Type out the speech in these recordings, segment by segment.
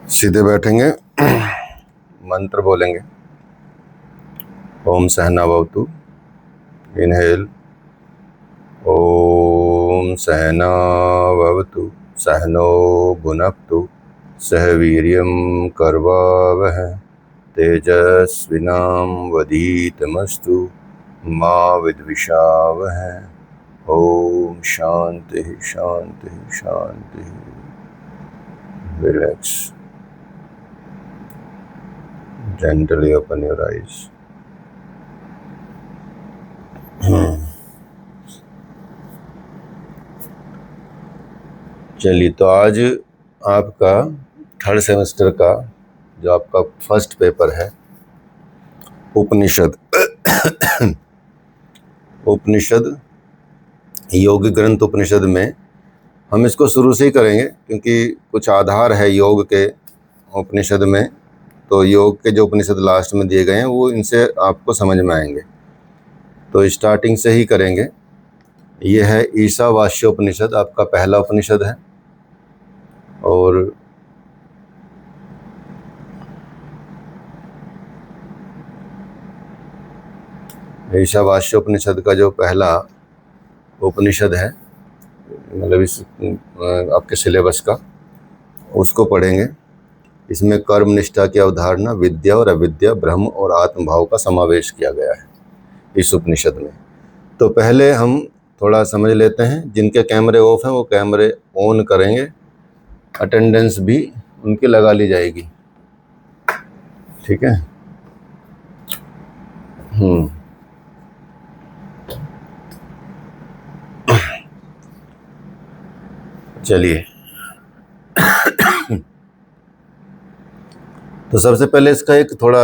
सीधे बैठेंगे, मंत्र बोलेंगे। ओम सहना भवतु। इनहेल। ओम सहना भवतु। सहनो भुनक्तु। सह वीर्यं कर्वावहै। तेजस्विनावधीतमस्तु मा विद्विषावहै। ओम शांति शांति शांति। Relax. Gently open your eyes. चलिए, तो आज आपका थर्ड सेमेस्टर का जो आपका फर्स्ट पेपर है उपनिषद उपनिषद योग ग्रंथ उपनिषद में हम इसको शुरू से ही करेंगे, क्योंकि कुछ आधार है योग के उपनिषद में। तो योग के जो उपनिषद लास्ट में दिए गए हैं वो इनसे आपको समझ में आएंगे, तो स्टार्टिंग से ही करेंगे। ये है ईशावास्योपनिषद, आपका पहला उपनिषद है। और ईशावास्योपनिषद का जो पहला उपनिषद है, मतलब इस आपके सिलेबस का, उसको पढ़ेंगे। इसमें कर्म निष्ठा की अवधारणा, विद्या और अविद्या, ब्रह्म और आत्मभाव का समावेश किया गया है इस उपनिषद में। तो पहले हम थोड़ा समझ लेते हैं। जिनके कैमरे ऑफ हैं वो कैमरे ऑन करेंगे, अटेंडेंस भी उनकी लगा ली जाएगी, ठीक है। चलिए, तो सबसे पहले इसका एक थोड़ा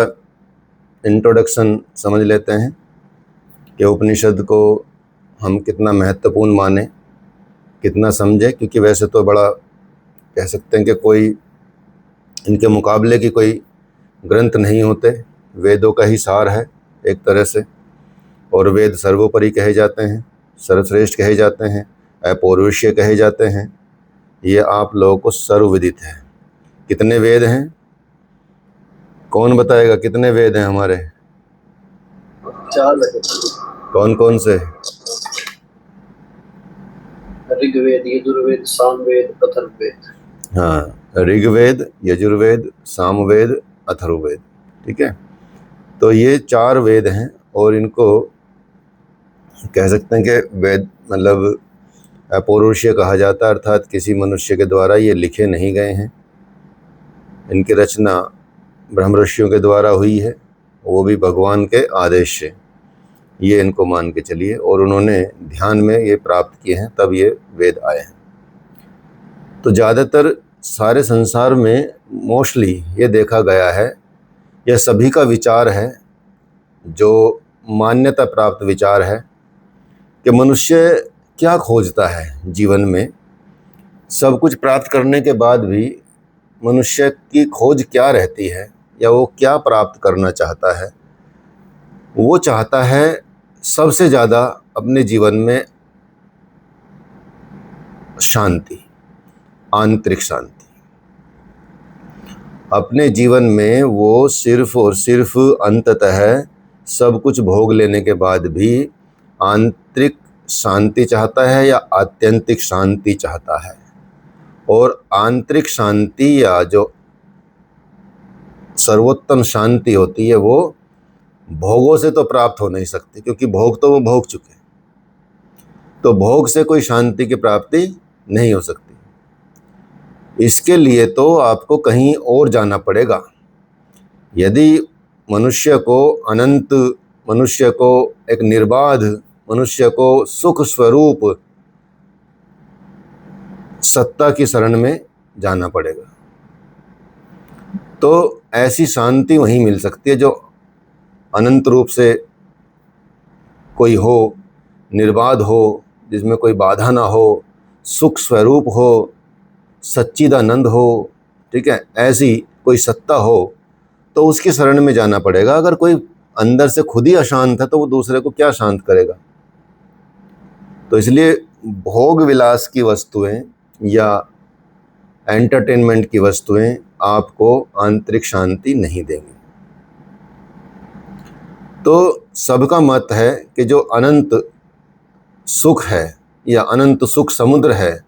इंट्रोडक्शन समझ लेते हैं कि उपनिषद को हम कितना महत्वपूर्ण माने, कितना समझे। क्योंकि वैसे तो बड़ा कह सकते हैं कि कोई इनके मुकाबले की कोई ग्रंथ नहीं होते। वेदों का ही सार है एक तरह से, और वेद सर्वोपरि कहे जाते हैं, सर्वश्रेष्ठ कहे जाते हैं, अपौरुषीय कहे जाते हैं। ये आप लोगों को सर्वविदित है। कितने वेद हैं, कौन बताएगा? कितने वेद हैं हमारे? 4। कौन कौन से? ऋग्वेद, यजुर्वेद, सामवेद, अथर्ववेद। हाँ, ऋग्वेद, यजुर्वेद, सामवेद, अथर्ववेद, ठीक है। तो ये 4 वेद हैं, और इनको कह सकते हैं कि वेद मतलब अपौरुषीय कहा जाता है, अर्थात किसी मनुष्य के द्वारा ये लिखे नहीं गए हैं। इनकी रचना ब्रह्म ऋषियों के द्वारा हुई है, वो भी भगवान के आदेश से। ये इनको मान के चलिए, और उन्होंने ध्यान में ये प्राप्त किए हैं, तब ये वेद आए हैं। तो ज़्यादातर सारे संसार में मोस्टली ये देखा गया है, यह सभी का विचार है, जो मान्यता प्राप्त विचार है, कि मनुष्य क्या खोजता है जीवन में। सब कुछ प्राप्त करने के बाद भी मनुष्य की खोज क्या रहती है, या वो क्या प्राप्त करना चाहता है? वो चाहता है सबसे ज़्यादा अपने जीवन में शांति, आंतरिक शांति। अपने जीवन में वो सिर्फ और सिर्फ अंततः सब कुछ भोग लेने के बाद भी आंतरिक शांति चाहता है, या आत्यंतिक शांति चाहता है। और आंतरिक शांति या जो सर्वोत्तम शांति होती है, वो भोगों से तो प्राप्त हो नहीं सकती, क्योंकि भोग तो वो भोग चुके। तो भोग से कोई शांति की प्राप्ति नहीं हो सकती। इसके लिए तो आपको कहीं और जाना पड़ेगा। यदि मनुष्य को अनंत, मनुष्य को एक निर्बाध, मनुष्य को सुख स्वरूप सत्ता की शरण में जाना पड़ेगा, तो ऐसी शांति वहीं मिल सकती है जो अनंत रूप से कोई हो, निर्बाध हो, जिसमें कोई बाधा ना हो, सुख स्वरूप हो, सच्चिदानंद हो, ठीक है। ऐसी कोई सत्ता हो तो उसकी शरण में जाना पड़ेगा। अगर कोई अंदर से खुद ही अशांत है तो वो दूसरे को क्या शांत करेगा? तो इसलिए भोग विलास की वस्तुएं या एंटरटेनमेंट की वस्तुएं आपको आंतरिक शांति नहीं देंगे। तो सबका मत है कि जो अनंत सुख है या अनंत सुख समुद्र है,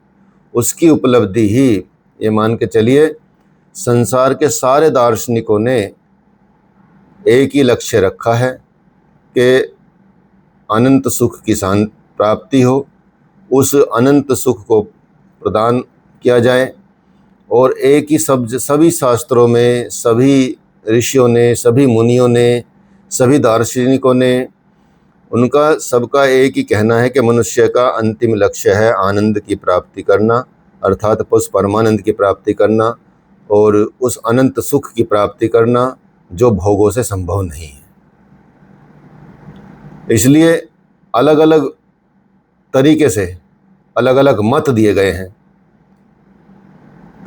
उसकी उपलब्धि ही, ये मान के चलिए, संसार के सारे दार्शनिकों ने एक ही लक्ष्य रखा है कि अनंत सुख की प्राप्ति हो, उस अनंत सुख को प्रदान किया जाए। और एक ही सभी शास्त्रों में, सभी ऋषियों ने, सभी मुनियों ने, सभी दार्शनिकों ने, उनका सबका एक ही कहना है कि मनुष्य का अंतिम लक्ष्य है आनंद की प्राप्ति करना, अर्थात उस परमानंद की प्राप्ति करना और उस अनंत सुख की प्राप्ति करना जो भोगों से संभव नहीं है। इसलिए अलग अलग तरीके से अलग अलग मत दिए गए हैं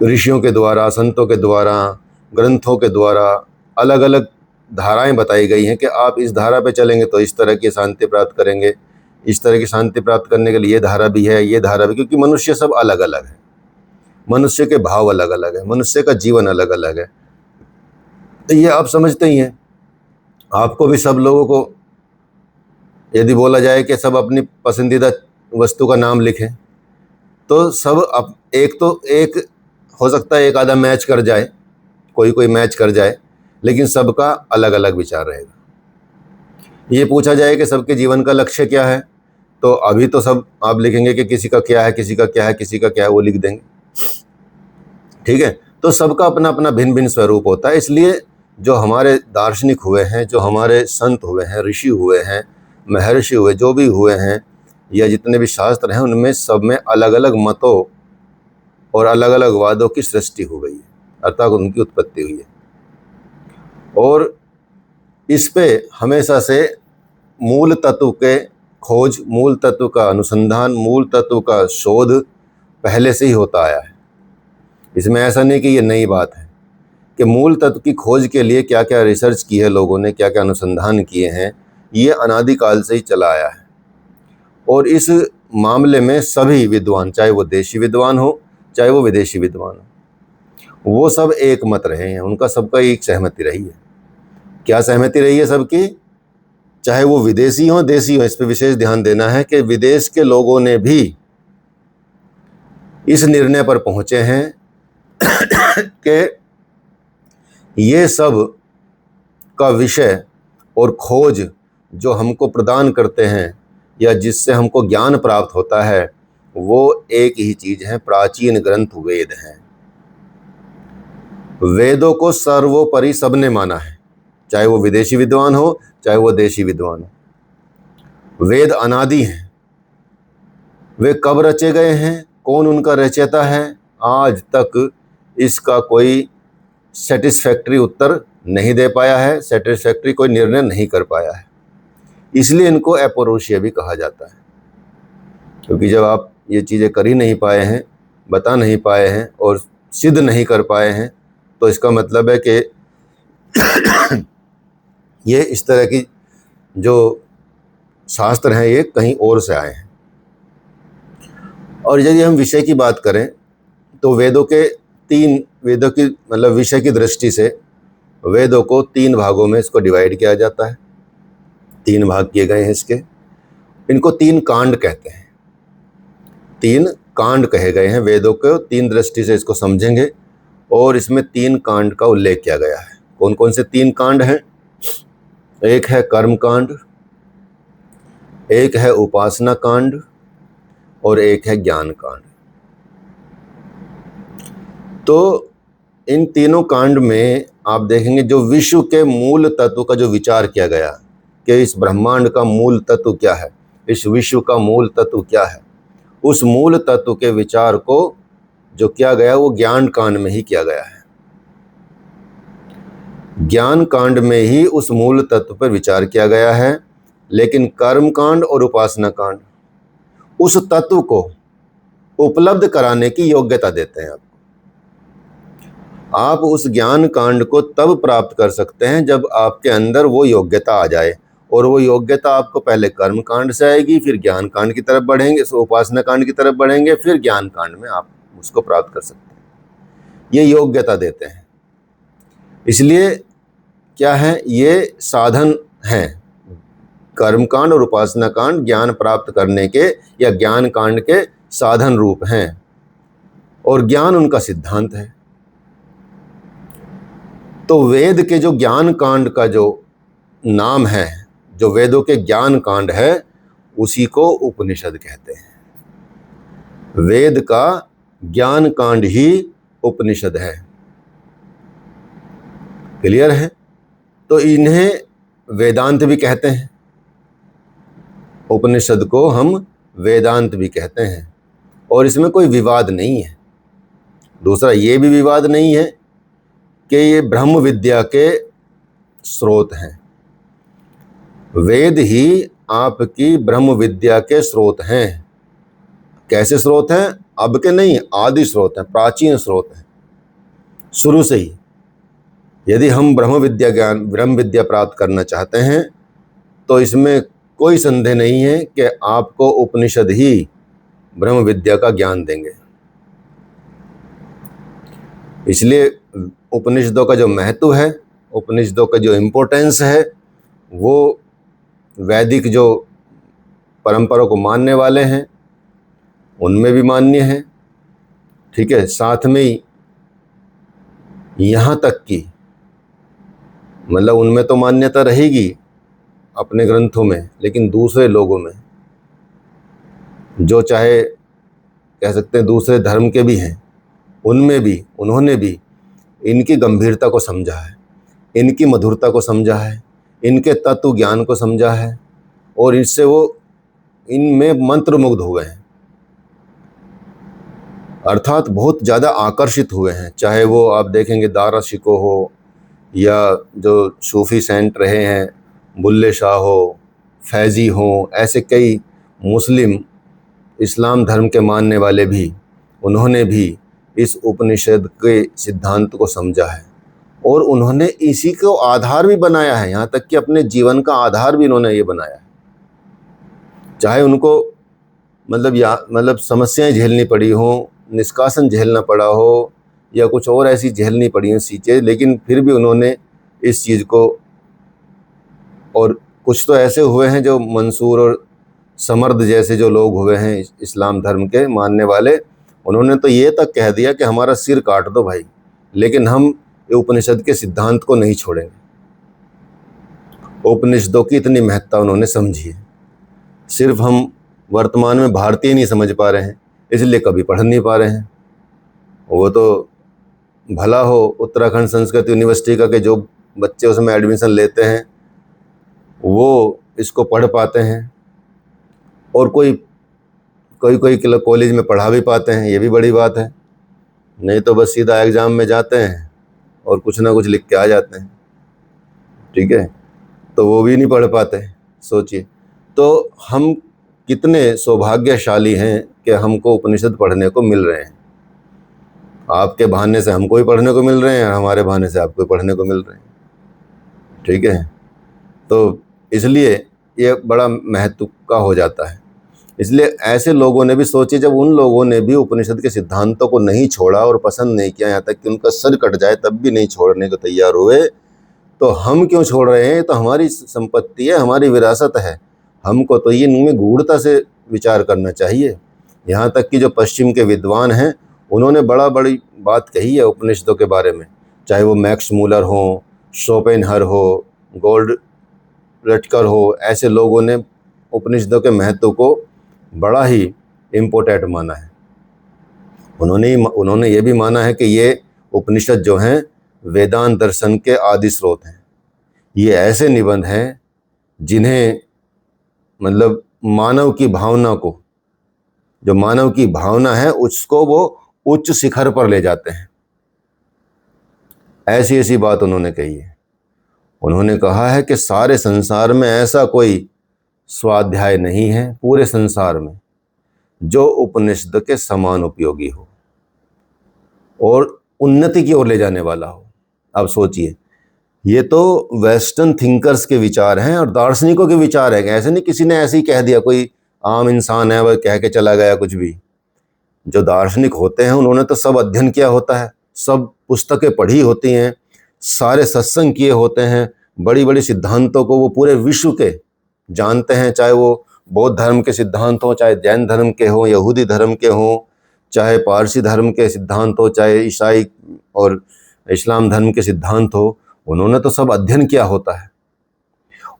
ऋषियों के द्वारा, संतों के द्वारा, ग्रंथों के द्वारा अलग अलग धाराएं बताई गई हैं कि आप इस धारा पे चलेंगे तो इस तरह की शांति प्राप्त करेंगे, इस तरह की शांति प्राप्त करने के लिए ये धारा भी है, ये धारा भी, क्योंकि मनुष्य सब अलग अलग है, मनुष्य के भाव अलग अलग है, मनुष्य का जीवन अलग अलग है। तो ये आप समझते ही हैं। आपको भी सब लोगों को यदि बोला जाए कि सब अपनी पसंदीदा वस्तु का नाम लिखें तो सब एक हो सकता है एक आधा मैच कर जाए, कोई मैच कर जाए, लेकिन सबका अलग अलग विचार रहेगा। ये पूछा जाए कि सबके जीवन का लक्ष्य क्या है, तो अभी तो सब आप लिखेंगे कि किसी का क्या है, किसी का क्या है, किसी का क्या है, वो लिख देंगे। ठीक है, तो सबका अपना अपना भिन्न भिन्न स्वरूप होता है। इसलिए जो हमारे दार्शनिक हुए हैं, जो हमारे संत हुए हैं, ऋषि हुए हैं, महर्षि हुए, जो भी हुए हैं, या जितने भी शास्त्र हैं, उनमें सब में अलग अलग मतों और अलग अलग वादों की सृष्टि हो गई है, अर्थात उनकी उत्पत्ति हुई है। और इस पे हमेशा से मूल तत्व के खोज, मूल तत्व का अनुसंधान, मूल तत्व का शोध पहले से ही होता आया है। इसमें ऐसा नहीं कि ये नई बात है कि मूल तत्व की खोज के लिए क्या क्या रिसर्च की है लोगों ने, क्या क्या अनुसंधान किए हैं, ये अनादिकाल से ही चला आया है। और इस मामले में सभी विद्वान, चाहे वो देशी विद्वान हो चाहे वो विदेशी विद्वान हो, वो सब एक मत रहे हैं, उनका सबका एक सहमति रही है। क्या सहमति रही है सबकी? चाहे वो विदेशी हो देशी हो, इस पर विशेष ध्यान देना है कि विदेश के लोगों ने भी इस निर्णय पर पहुंचे हैं कि ये सब का विषय और खोज जो हमको प्रदान करते हैं या जिससे हमको ज्ञान प्राप्त होता है, वो एक ही चीज़ है, प्राचीन ग्रंथ वेद हैं। वेदों को सर्वोपरि सबने माना है, चाहे वो विदेशी विद्वान हो चाहे वो देशी विद्वान हो। वेद अनादि हैं। वे कब रचे गए हैं, कौन उनका रचयिता है, आज तक इसका कोई सेटिस्फैक्ट्री उत्तर नहीं दे पाया है, सेटिस्फैक्ट्री कोई निर्णय नहीं कर पाया है। इसलिए इनको अपौरुषीय भी कहा जाता है, क्योंकि जब आप ये चीज़ें कर ही नहीं पाए हैं, बता नहीं पाए हैं और सिद्ध नहीं कर पाए हैं, तो इसका मतलब है कि ये इस तरह की जो शास्त्र हैं ये कहीं और से आए हैं। और यदि हम विषय की बात करें तो वेदों की मतलब विषय की दृष्टि से वेदों को 3 भागों में इसको डिवाइड किया जाता है। 3 भाग किए गए हैं इसके। इनको 3 कांड कहते हैं। 3 कांड कहे गए हैं वेदों को, 3 दृष्टि से इसको समझेंगे और इसमें 3 कांड का उल्लेख किया गया है। कौन कौन से 3 कांड हैं? एक है कर्म कांड, एक है उपासना कांड और एक है ज्ञान कांड। तो इन तीनों कांड में आप देखेंगे जो विश्व के मूल तत्व का जो विचार किया गया कि इस ब्रह्मांड का मूल तत्व क्या है, इस विश्व का मूल तत्व क्या है, उस मूल तत्व के विचार को जो किया गया वो ज्ञान कांड में ही किया गया है। ज्ञान कांड में ही उस मूल तत्व पर विचार किया गया है, लेकिन कर्म कांड और उपासना कांड उस तत्व को उपलब्ध कराने की योग्यता देते हैं। आप उस ज्ञान कांड को तब प्राप्त कर सकते हैं जब आपके अंदर वो योग्यता आ जाए, और वो योग्यता आपको पहले कर्म कांड से आएगी, फिर ज्ञान कांड की तरफ बढ़ेंगे, उपासना कांड की तरफ बढ़ेंगे, फिर ज्ञान कांड में आप उसको प्राप्त कर सकते हैं। ये योग्यता देते हैं। इसलिए क्या है, ये साधन हैं, कर्मकांड और उपासना कांड ज्ञान प्राप्त करने के या ज्ञान कांड के साधन रूप हैं, और ज्ञान उनका सिद्धांत है। तो वेद के जो ज्ञान कांड का जो नाम है, जो वेदों के ज्ञान कांड है, उसी को उपनिषद कहते हैं। वेद का ज्ञान कांड ही उपनिषद है। क्लियर है? तो इन्हें वेदांत भी कहते हैं, उपनिषद को हम वेदांत भी कहते हैं, और इसमें कोई विवाद नहीं है। दूसरा ये भी विवाद नहीं है कि ये ब्रह्म विद्या के स्रोत हैं। वेद ही आपकी ब्रह्म विद्या के स्रोत हैं। कैसे स्रोत हैं? अब के नहीं, आदि स्रोत हैं, प्राचीन स्रोत हैं, शुरू से ही। यदि हम ब्रह्म विद्या प्राप्त करना चाहते हैं तो इसमें कोई संदेह नहीं है कि आपको उपनिषद ही ब्रह्म विद्या का ज्ञान देंगे। इसलिए उपनिषदों का जो महत्व है, उपनिषदों का जो इम्पोर्टेंस है, वो वैदिक जो परंपरा को मानने वाले हैं उनमें भी मान्य है। ठीक है, साथ में ही यहाँ तक कि मतलब उनमें तो मान्यता रहेगी अपने ग्रंथों में, लेकिन दूसरे लोगों में, जो चाहे कह सकते हैं दूसरे धर्म के भी हैं, उनमें भी उन्होंने भी इनकी गंभीरता को समझा है, इनकी मधुरता को समझा है, इनके तत्व ज्ञान को समझा है, और इससे वो इनमें मंत्रमुग्ध हुए हैं, अर्थात बहुत ज़्यादा आकर्षित हुए हैं। चाहे वो आप देखेंगे दारा शिको हो, या जो सूफ़ी सेंट रहे हैं, बुल्ले शाह हो, फैज़ी हो, ऐसे कई मुस्लिम इस्लाम धर्म के मानने वाले भी, उन्होंने भी इस उपनिषद के सिद्धांत को समझा है, और उन्होंने इसी को आधार भी बनाया है। यहाँ तक कि अपने जीवन का आधार भी उन्होंने ये बनाया है। चाहे उनको मतलब समस्याएं झेलनी पड़ी हों, निष्कासन झेलना पड़ा हो, या कुछ और ऐसी झेलनी पड़ी हैं चीज़ें, लेकिन फिर भी उन्होंने इस चीज़ को, और कुछ तो ऐसे हुए हैं जो मंसूर और समर्द जैसे जो लोग हुए हैं इस्लाम धर्म के मानने वाले, उन्होंने तो ये तक कह दिया कि हमारा सिर काट दो भाई, लेकिन हम ये उपनिषद के सिद्धांत को नहीं छोड़ेंगे। उपनिषदों की इतनी महत्ता उन्होंने समझी है। सिर्फ हम वर्तमान में भारतीय नहीं समझ पा रहे हैं, इसलिए कभी पढ़ नहीं पा रहे हैं। वो तो भला हो उत्तराखंड संस्कृत यूनिवर्सिटी का कि जो बच्चे उसमें एडमिशन लेते हैं वो इसको पढ़ पाते हैं, और कोई कॉलेज में पढ़ा भी पाते हैं, ये भी बड़ी बात है। नहीं तो बस सीधा एग्ज़ाम में जाते हैं और कुछ ना कुछ लिख के आ जाते हैं। ठीक है, तो वो भी नहीं पढ़ पाते। सोचिए, तो हम कितने सौभाग्यशाली हैं कि हमको उपनिषद पढ़ने को मिल रहे हैं। आपके बहाने से हमको भी पढ़ने को मिल रहे हैं, और हमारे बहाने से आपको पढ़ने को मिल रहे हैं। ठीक है, तो इसलिए ये बड़ा महत्व का हो जाता है। इसलिए ऐसे लोगों ने भी सोचे, जब उन लोगों ने भी उपनिषद के सिद्धांतों को नहीं छोड़ा और पसंद नहीं किया, यहाँ तक कि उनका सर कट जाए तब भी नहीं छोड़ने को तैयार हुए, तो हम क्यों छोड़ रहे हैं? तो हमारी संपत्ति है, हमारी विरासत है, हमको तो ये इनमें गूढ़ता से विचार करना चाहिए। यहाँ तक कि जो पश्चिम के विद्वान हैं उन्होंने बड़ी बात कही है उपनिषदों के बारे में, चाहे वो मैक्स मूलर हो, शोपेनहर हो, गोल्ड रटकर हो, ऐसे लोगों ने उपनिषदों के महत्व को बड़ा ही इम्पोर्टेंट माना है। उन्होंने ये भी माना है कि ये उपनिषद जो हैं वेदांत दर्शन के आदि स्रोत हैं। ये ऐसे निबंध हैं जिन्हें मतलब मानव की भावना को, जो मानव की भावना है उसको वो उच्च शिखर पर ले जाते हैं। ऐसी ऐसी बात उन्होंने कही है। उन्होंने कहा है कि सारे संसार में ऐसा कोई स्वाध्याय नहीं है पूरे संसार में जो उपनिषद के समान उपयोगी हो और उन्नति की ओर ले जाने वाला हो। अब सोचिए, ये तो वेस्टर्न थिंकर्स के विचार हैं और दार्शनिकों के विचार है। ऐसे नहीं किसी ने ऐसे ही कह दिया, कोई आम इंसान है वह कह के चला गया कुछ भी। जो दार्शनिक होते हैं उन्होंने तो सब अध्ययन किया होता है, सब पुस्तकें पढ़ी होती हैं, सारे सत्संग किए होते हैं, बड़ी बड़ी सिद्धांतों को वो पूरे विश्व के जानते हैं, चाहे वो बौद्ध धर्म के सिद्धांत हो, चाहे जैन धर्म के हों, यहूदी धर्म के हों, चाहे पारसी धर्म के सिद्धांत हो, चाहे ईसाई और इस्लाम धर्म के सिद्धांत हो, उन्होंने तो सब अध्ययन किया होता है।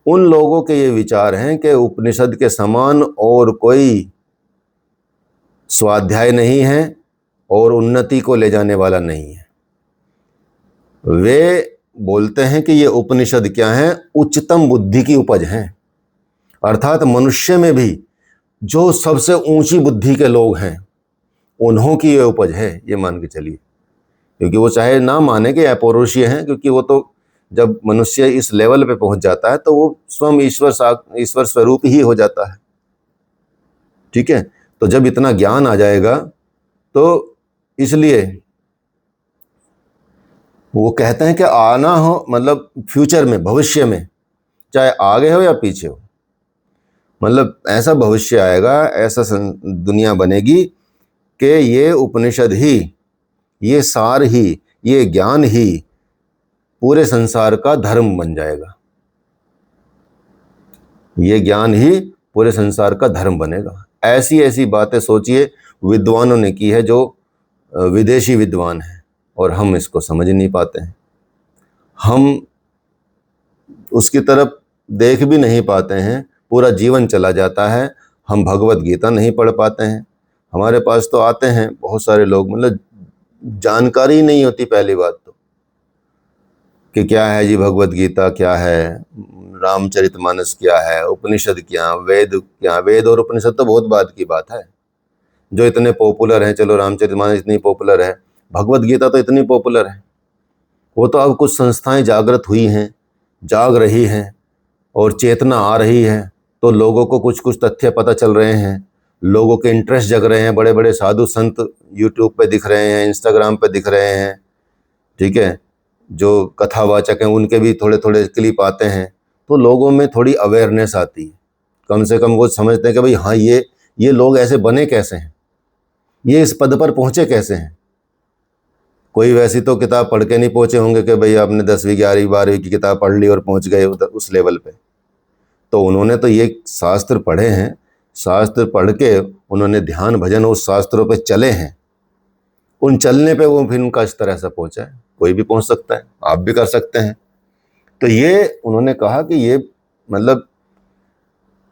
उन लोगों के ये विचार हैं कि उपनिषद के समान और कोई स्वाध्याय नहीं है और उन्नति को ले जाने वाला नहीं है। वे बोलते हैं कि ये उपनिषद क्या हैं? उच्चतम बुद्धि की उपज हैं, अर्थात मनुष्य में भी जो सबसे ऊंची बुद्धि के लोग हैं उन्हों की ये उपज है, ये मान के चलिए। क्योंकि वो चाहे ना माने कि अपौरुषीय हैं, क्योंकि वो तो जब मनुष्य इस लेवल पे पहुंच जाता है तो वो स्वयं ईश्वर स्वरूप ही हो जाता है। ठीक है, तो जब इतना ज्ञान आ जाएगा तो इसलिए वो कहते हैं कि आना हो, मतलब फ्यूचर में, भविष्य में, चाहे आगे हो या पीछे हो, मतलब ऐसा भविष्य आएगा, ऐसा दुनिया बनेगी कि ये उपनिषद ही, ये सार ही, ये ज्ञान ही पूरे संसार का धर्म बन जाएगा। ये ज्ञान ही पूरे संसार का धर्म बनेगा। ऐसी ऐसी बातें सोचिए विद्वानों ने की है, जो विदेशी विद्वान हैं, और हम इसको समझ नहीं पाते हैं। हम उसकी तरफ देख भी नहीं पाते हैं, पूरा जीवन चला जाता है, हम भगवत गीता नहीं पढ़ पाते हैं। हमारे पास तो आते हैं बहुत सारे लोग, मतलब जानकारी ही नहीं होती पहली बात तो, कि क्या है जी भगवत गीता, क्या है रामचरितमानस, क्या है उपनिषद, क्या वेद और उपनिषद तो बहुत बाद की बात है, जो इतने पॉपुलर हैं। चलो रामचरितमानस इतनी पॉपुलर है, भगवत गीता तो इतनी पॉपुलर है। वो तो अब कुछ संस्थाएं जागृत हुई हैं, जाग रही हैं और चेतना आ रही है, तो लोगों को कुछ कुछ तथ्य पता चल रहे हैं, लोगों के इंटरेस्ट जग रहे हैं, बड़े बड़े साधु संत यूट्यूब पे दिख रहे हैं, इंस्टाग्राम पे दिख रहे हैं। ठीक है, जो कथावाचक हैं उनके भी थोड़े थोड़े क्लिप आते हैं, तो लोगों में थोड़ी अवेयरनेस आती है। कम से कम वो समझते हैं कि भाई हाँ, ये लोग ऐसे बने कैसे हैं, ये इस पद पर पहुँचे कैसे हैं। कोई वैसी तो किताब पढ़ के नहीं पहुँचे होंगे कि भाई आपने 10वीं 11वीं 12वीं की किताब पढ़ ली और पहुँच गए उस लेवल पे। तो उन्होंने तो ये शास्त्र पढ़े हैं, शास्त्र पढ़ के उन्होंने ध्यान भजन उस शास्त्रों पे चले हैं, उन चलने पे वो फिर उनका इस तरह से पहुँचा है। कोई भी पहुँच सकता है, आप भी कर सकते हैं। तो ये उन्होंने कहा कि ये, मतलब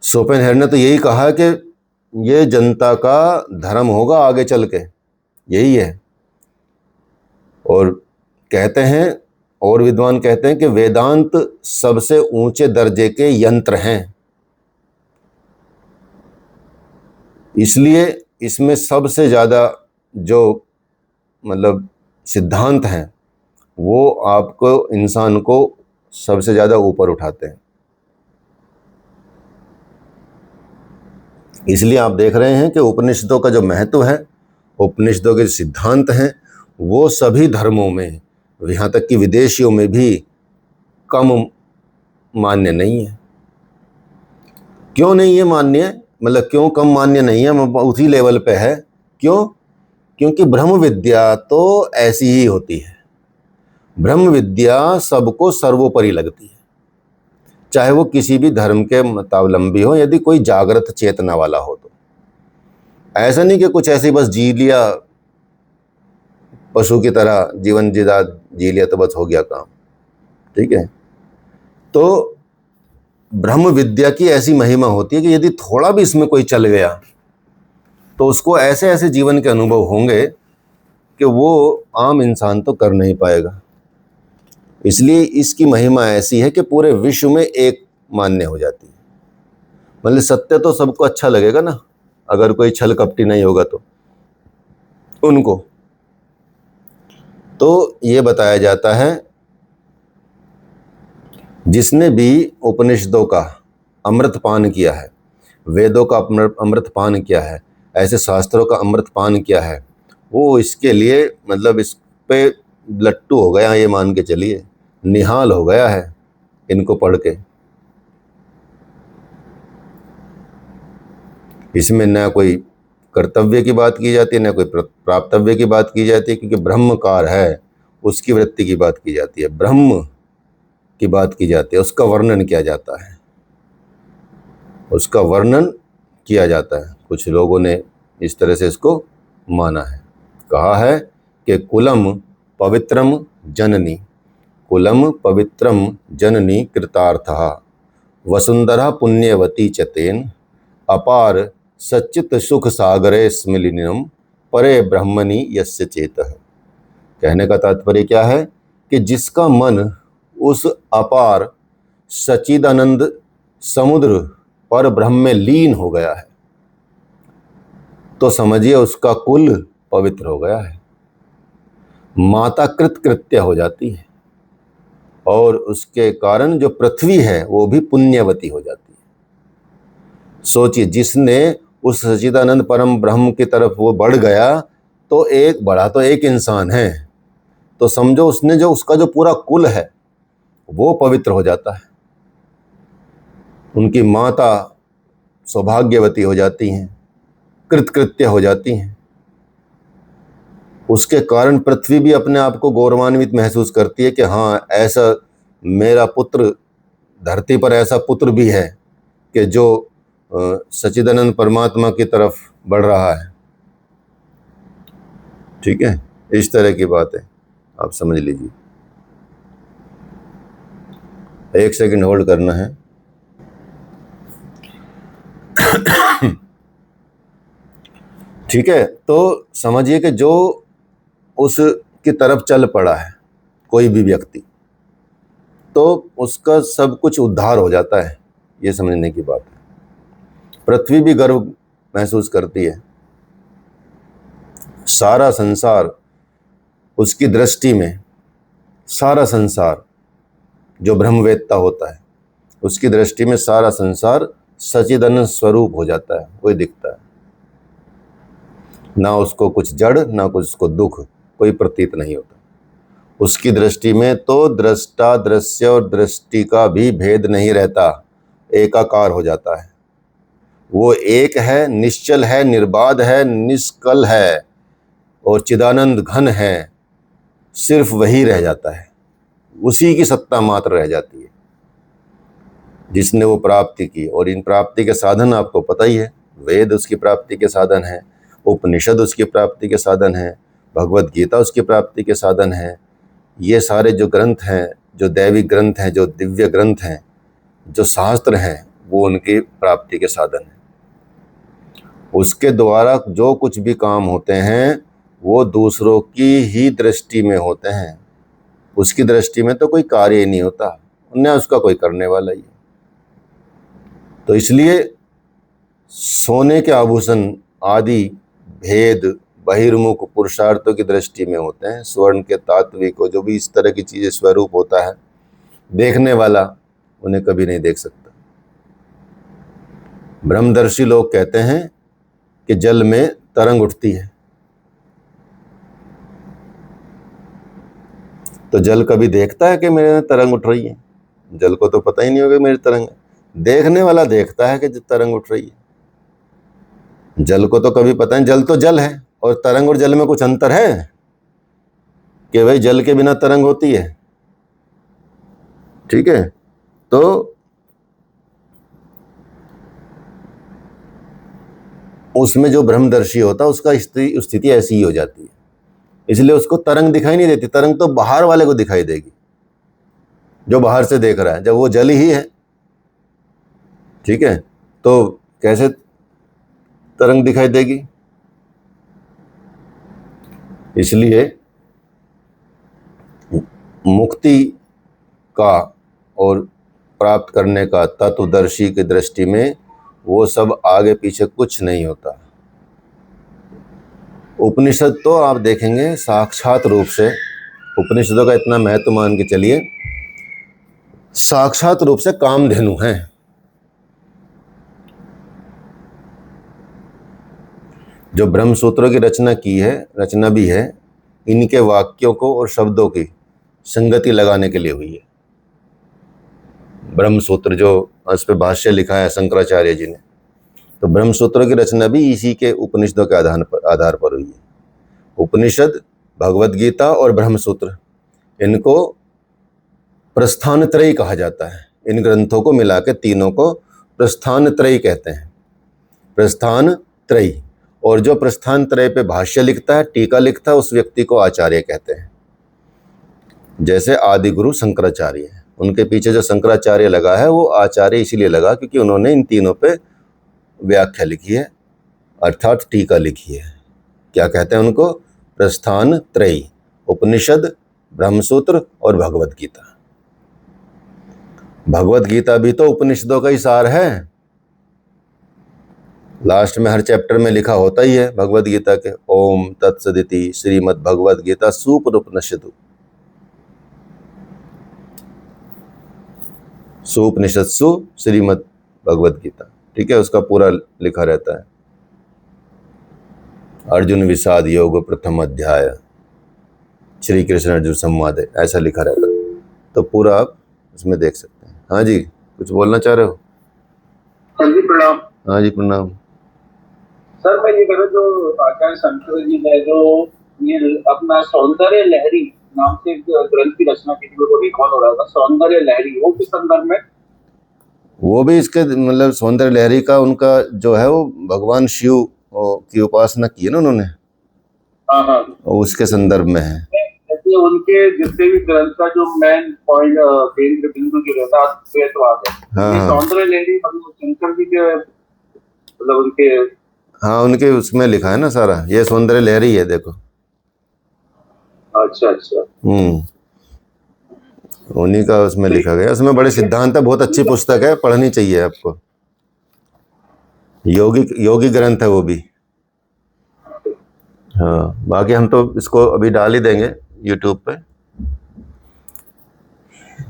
शोपेनहेयर ने तो यही कहा कि ये जनता का धर्म होगा आगे चल के, यही है। और कहते हैं, और विद्वान कहते हैं कि वेदांत सबसे ऊंचे दर्जे के यंत्र हैं, इसलिए इसमें सबसे ज़्यादा जो मतलब सिद्धांत हैं वो आपको, इंसान को सबसे ज़्यादा ऊपर उठाते हैं। इसलिए आप देख रहे हैं कि उपनिषदों का जो महत्व है, उपनिषदों के सिद्धांत हैं, वो सभी धर्मों में, यहाँ तक कि विदेशियों में भी कम मान्य नहीं है। क्यों नहीं है मान्य, मतलब क्यों कम मान्य नहीं है, उसी लेवल पे है। क्यों? क्योंकि ब्रह्म विद्या तो ऐसी ही होती है। ब्रह्म विद्या सबको सर्वोपरि लगती है, चाहे वो किसी भी धर्म के मतावलंबी हो, यदि कोई जागृत चेतना वाला हो तो। ऐसा नहीं कि कुछ ऐसे बस जी लिया, पशु की तरह जीवन जी लिया तो बस हो गया काम। ठीक है, तो ब्रह्म विद्या की ऐसी महिमा होती है कि यदि थोड़ा भी इसमें कोई चल गया तो उसको ऐसे ऐसे जीवन के अनुभव होंगे कि वो आम इंसान तो कर नहीं पाएगा। इसलिए इसकी महिमा ऐसी है कि पूरे विश्व में एक मान्य हो जाती है। मतलब सत्य तो सबको अच्छा लगेगा ना, अगर कोई छल कपटी नहीं होगा तो उनको। तो ये बताया जाता है, जिसने भी उपनिषदों का अमृत पान किया है, वेदों का अमृत पान किया है, ऐसे शास्त्रों का अमृत पान किया है, वो इसके लिए, मतलब इस पे लट्टू हो गया, ये मान के चलिए, निहाल हो गया है इनको पढ़ के। इसमें न कोई कर्तव्य की बात की जाती है, न कोई प्राप्तव्य की बात की जाती है, क्योंकि ब्रह्मकार है, उसकी वृत्ति की बात की जाती है, ब्रह्म की बात की जाती है, उसका वर्णन किया जाता है, उसका वर्णन किया जाता है। कुछ लोगों ने इस तरह से इसको माना है, कहा है कि कुलम पवित्रम जननी, कुलम पवित्रम जननी कृतार्थः, वसुंधरा पुण्यवती चतेन, अपार सच्चित सुख सागरे स्मिलिनम, परे ब्रह्मणि यस्य चेतः। कहने का तात्पर्य क्या है कि जिसका मन उस अपार सच्चिदानंद समुद्र पर ब्रह्म में लीन हो गया है, तो समझिए उसका कुल पवित्र हो गया है, माता कृत्य हो जाती है, और उसके कारण जो पृथ्वी है वो भी पुण्यवती हो जाती है। सोचिए, जिसने उस सच्चिदानंद परम ब्रह्म की तरफ वो बढ़ गया, तो एक बढ़ा तो एक इंसान है, तो समझो उसने जो उसका जो पूरा कुल है वो पवित्र हो जाता है, उनकी माता सौभाग्यवती हो जाती हैं, कृत्य हो जाती हैं। उसके कारण पृथ्वी भी अपने आप को गौरवान्वित महसूस करती है कि हाँ, ऐसा मेरा पुत्र, धरती पर ऐसा पुत्र भी है कि जो सच्चिदानंद परमात्मा की तरफ बढ़ रहा है। ठीक है, इस तरह की बात है, आप समझ लीजिए। 1 सेकंड होल्ड करना है। ठीक है, तो समझिए कि जो उसकी तरफ चल पड़ा है कोई भी व्यक्ति, तो उसका सब कुछ उद्धार हो जाता है, ये समझने की बात है। पृथ्वी भी गर्व महसूस करती है, सारा संसार उसकी दृष्टि में, सारा संसार जो ब्रह्मवेत्ता होता है उसकी दृष्टि में सारा संसार सच्चिदानंद स्वरूप हो जाता है, वही दिखता है। ना उसको कुछ जड़, ना कुछ उसको दुख कोई प्रतीत नहीं होता। उसकी दृष्टि में तो दृष्टा, दृश्य और दृष्टि का भी भेद नहीं रहता, एकाकार हो जाता है। वो एक है, निश्चल है, निर्बाध है, निष्कल है और चिदानंद घन है, सिर्फ वही रह जाता है, उसी की सत्ता मात्र रह जाती है जिसने वो प्राप्ति की। और इन प्राप्ति के साधन आपको पता ही है, वेद उसकी प्राप्ति के साधन है, उपनिषद उसकी प्राप्ति के साधन है, भगवत गीता उसकी प्राप्ति के साधन है। ये सारे जो ग्रंथ हैं, जो दैविक ग्रंथ हैं, जो दिव्य ग्रंथ हैं, जो शास्त्र हैं, वो उनकी प्राप्ति के साधन हैं। उसके द्वारा जो कुछ भी काम होते हैं वो दूसरों की ही दृष्टि में होते हैं, उसकी दृष्टि में तो कोई कार्य ही नहीं होता, न उसका कोई करने वाला ही। तो इसलिए सोने के आभूषण आदि भेद बहिर्मुख पुरुषार्थों की दृष्टि में होते हैं। स्वर्ण के तात्विक जो भी इस तरह की चीज़ें स्वरूप होता है, देखने वाला उन्हें कभी नहीं देख सकता। ब्रह्मदर्शी लोग कहते हैं कि जल में तरंग उठती है, तो जल कभी देखता है कि मेरे तरंग उठ रही है? जल को तो पता ही नहीं होगा मेरी तरंग है, देखने वाला देखता है कि तरंग उठ रही है। जल को तो कभी पता नहीं, जल तो जल है, और तरंग और जल में कुछ अंतर है कि भाई जल के बिना तरंग होती है? ठीक है, तो उसमें जो ब्रह्मदर्शी होता है उसका स्थिति ऐसी ही हो जाती है, इसलिए उसको तरंग दिखाई नहीं देती। तरंग तो बाहर वाले को दिखाई देगी, जो बाहर से देख रहा है, जब वो जल ही है। ठीक है, तो कैसे तरंग दिखाई देगी? इसलिए मुक्ति का और प्राप्त करने का तत्वदर्शी की दृष्टि में वो सब आगे पीछे कुछ नहीं होता। उपनिषद तो आप देखेंगे साक्षात रूप से, उपनिषदों का इतना महत्व मान के चलिए, साक्षात रूप से कामधेनु हैं। जो ब्रह्म सूत्रों की रचना की है, रचना भी है, इनके वाक्यों को और शब्दों की संगति लगाने के लिए हुई है। ब्रह्म सूत्र जो उस पर भाष्य लिखा है शंकराचार्य जी ने, तो ब्रह्म सूत्रों की रचना भी इसी के उपनिषदों के आधार पर हुई है। उपनिषद, भगवत गीता और ब्रह्म सूत्र, इनको प्रस्थान त्रयी कहा जाता है। इन ग्रंथों को मिला के तीनों को प्रस्थान त्रयी कहते हैं, प्रस्थान त्रयी। और जो प्रस्थान त्रय पे भाष्य लिखता है, टीका लिखता है, उस व्यक्ति को आचार्य कहते हैं। जैसे आदि गुरु शंकराचार्य है, उनके पीछे जो शंकराचार्य लगा है वो आचार्य इसीलिए लगा क्योंकि उन्होंने इन तीनों पे व्याख्या लिखी है, अर्थात टीका लिखी है। क्या कहते हैं उनको? प्रस्थान त्रयी, उपनिषद, ब्रह्मसूत्र और भगवत गीता। भगवत गीता भी तो उपनिषदों का ही सार है। लास्ट में हर चैप्टर में लिखा होता ही है भगवत गीता के, ओम तत्सदिति श्रीमद् भगवत गीता सुपनिषदु, सुपनिषत्सु श्रीमद् भगवत गीता। ठीक है, उसका पूरा लिखा रहता है। अर्जुन विषाद योग प्रथम अध्याय, श्री कृष्ण अर्जुन संवाद, ऐसा लिखा रहता है। तो पूरा आप उसमें देख सकते हैं। हाँ जी, कुछ बोलना चाह रहे हो? हाँ जी प्रणाम। हाँ जी प्रणाम। सर मैं ये कह रहा हूँ, जो आचार्य शंकर जी ने जो ये अपना सौंदर्य लहरी नाम से एक ग्रंथ की रचना की थी, मेरे को रिकॉल हो रहा था, सौंदर्य लहरी, वो किस संदर्भ में? वो भी इसके मतलब सौंदर्य लहरी का उनका जो है वो भगवान शिव की उपासना की है ना उन्होंने, हाँ हाँ, उसके संदर्भ में है। जैसे उनके जितने भी ग्रंथ का जो मेन पॉइंट केंद्र बिंदु जो रहता है द्वैतवाद है। हाँ ये हाँ सौंदर्य लहरी मतलब शंकर जी के मतलब उनके, हाँ, उनके उसमें लिखा है ना सारा, ये सौंदर्य लहरी है देखो। अच्छा अच्छा, उन्हीं का उसमें लिखा गया। उसमें बड़े सिद्धांत है, बहुत अच्छी पुस्तक है, पढ़नी चाहिए आपको। योगी ग्रंथ है वो भी। हाँ, बाकी हम तो इसको अभी डाल ही देंगे यूट्यूब पे।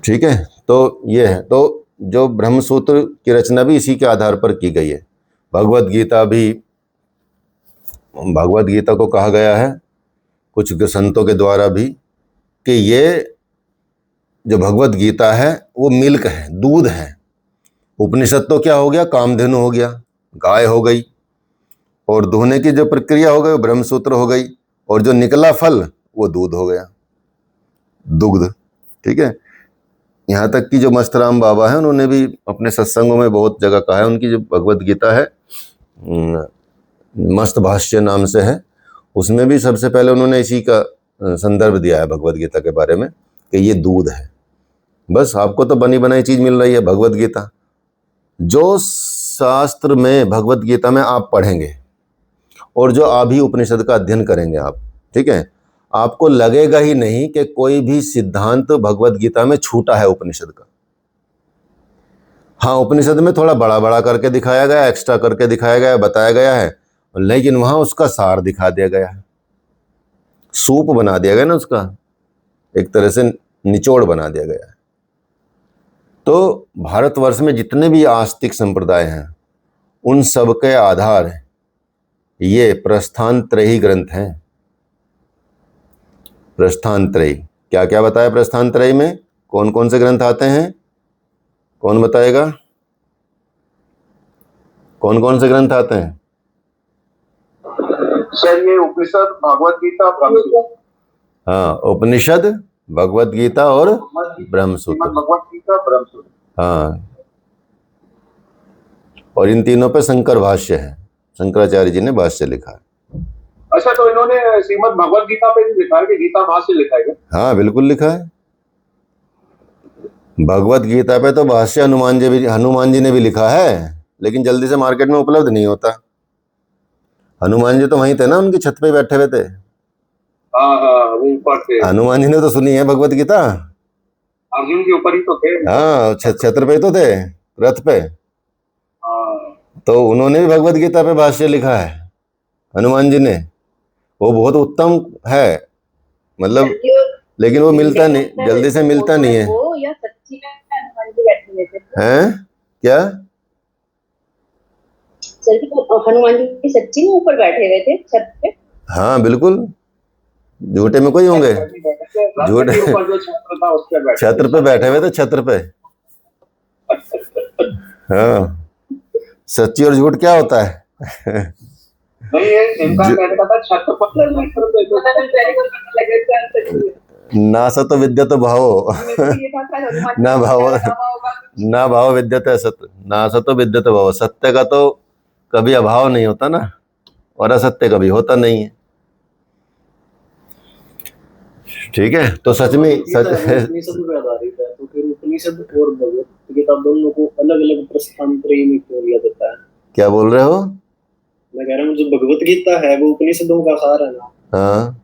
ठीक है, तो ये है। तो जो ब्रह्मसूत्र की रचना भी इसी के आधार पर की गई है। भगवत गीता भी, भगवत गीता को कहा गया है कुछ संतों के द्वारा भी कि ये जो भगवत गीता है वो मिल्क है, दूध है। उपनिषद तो क्या हो गया? कामधेनु हो गया, गाय हो गई, और धोने की जो प्रक्रिया हो गई वो ब्रह्मसूत्र हो गई, और जो निकला फल वो दूध हो गया, दुग्ध। ठीक है, यहाँ तक कि जो मस्तराम बाबा हैं उन्होंने भी अपने सत्संगों में बहुत जगह कहा है, उनकी जो भगवत गीता है मस्त भाष्य नाम से है, उसमें भी सबसे पहले उन्होंने इसी का संदर्भ दिया है भगवत गीता के बारे में कि ये दूध है। बस आपको तो बनी बनाई चीज़ मिल रही है भगवत गीता। जो शास्त्र में भगवत गीता में आप पढ़ेंगे और जो अभी उपनिषद का अध्ययन करेंगे आप, ठीक है, आपको लगेगा ही नहीं कि कोई भी सिद्धांत भगवत गीता में छूटा है उपनिषद का। हाँ, उपनिषद में थोड़ा बड़ा बड़ा करके दिखाया गया, एक्स्ट्रा करके दिखाया गया, बताया गया है, लेकिन वहां उसका सार दिखा दिया गया है, सूप बना दिया गया ना, उसका एक तरह से निचोड़ बना दिया गया है। तो भारतवर्ष में जितने भी आस्तिक संप्रदाय हैं उन सब के आधार ये प्रस्थान त्रयी ग्रंथ हैं। प्रस्थान त्रयी क्या क्या बताया? प्रस्थान त्रयी में कौन कौन से ग्रंथ आते हैं? कौन बताएगा? कौन कौन से ग्रंथ आते हैं? सर ये उपनिषद, भगवत गीता, ब्रह्मसूत्र। हाँ, उपनिषद, भगवत गीता और ब्रह्मसूत्र। भगवत गीता, ब्रह्मसूत्र। हाँ, और इन तीनों पे शंकर भाष्य है, शंकराचार्य जी ने भाष्य लिखा है। अच्छा, तो इन्होंने श्रीमद् भगवत गीता पे भी लिखा है कि गीता भाष्य लिखा है? हाँ बिल्कुल लिखा है। भगवत गीता पे तो भाष्य हनुमान जी ने भी लिखा है, लेकिन जल्दी से मार्केट में उपलब्ध नहीं होता। हनुमान जी तो वहीं थे ना, उनकी छत पे बैठे हुए थे। हाँ हाँ, वो ऊपर थे। हनुमान जी ने तो सुनी है भगवत गीता, अर्जुन के ऊपर ही तो थे। हाँ, छत्र पे तो थे, रथ पे। हाँ, तो उन्होंने भी भगवत गीता पे भाष्य लिखा है हनुमान जी ने। वो बहुत उत्तम है, मतलब, लेकिन वो मिलता नहीं, जल्दी से मिलता नहीं है। वो या सच्ची में हनुमान जी बैठे हुए थे? हैं क्या? सर जी, हनुमान जी सच्ची में ऊपर बैठे हुए थे छत पे? हाँ बिल्कुल, झूठे में कोई होंगे? झूठ, छत्र पे बैठे हुए थे, छत्र पे। हाँ, सच्ची और झूठ क्या होता है? नहीं, इनका कहने का था छत पर। नासतो विद्यते भावो मेरे को ये था शायद हनुमान जी ना को भाव बताया हुआ होगा कुछ। ना भाव विद्यते सत्य, नासतो विद्यते भाव। सत्य का तो कभी अभाव नहीं होता ना, और असत्य कभी होता नहीं है। ठीक है, तो सच में गीता है वो उपनिषद पे आधारित है, तो फिर उपनिषद और भगवत गीता दोनों को अलग अलग प्रस्थान त्रयी में क्यों लिया जाता है? क्या बोल रहे हो? मैं कह रहा हूँ जो भगवत गीता है वो उपनिषदों का सार है ना, हाँ,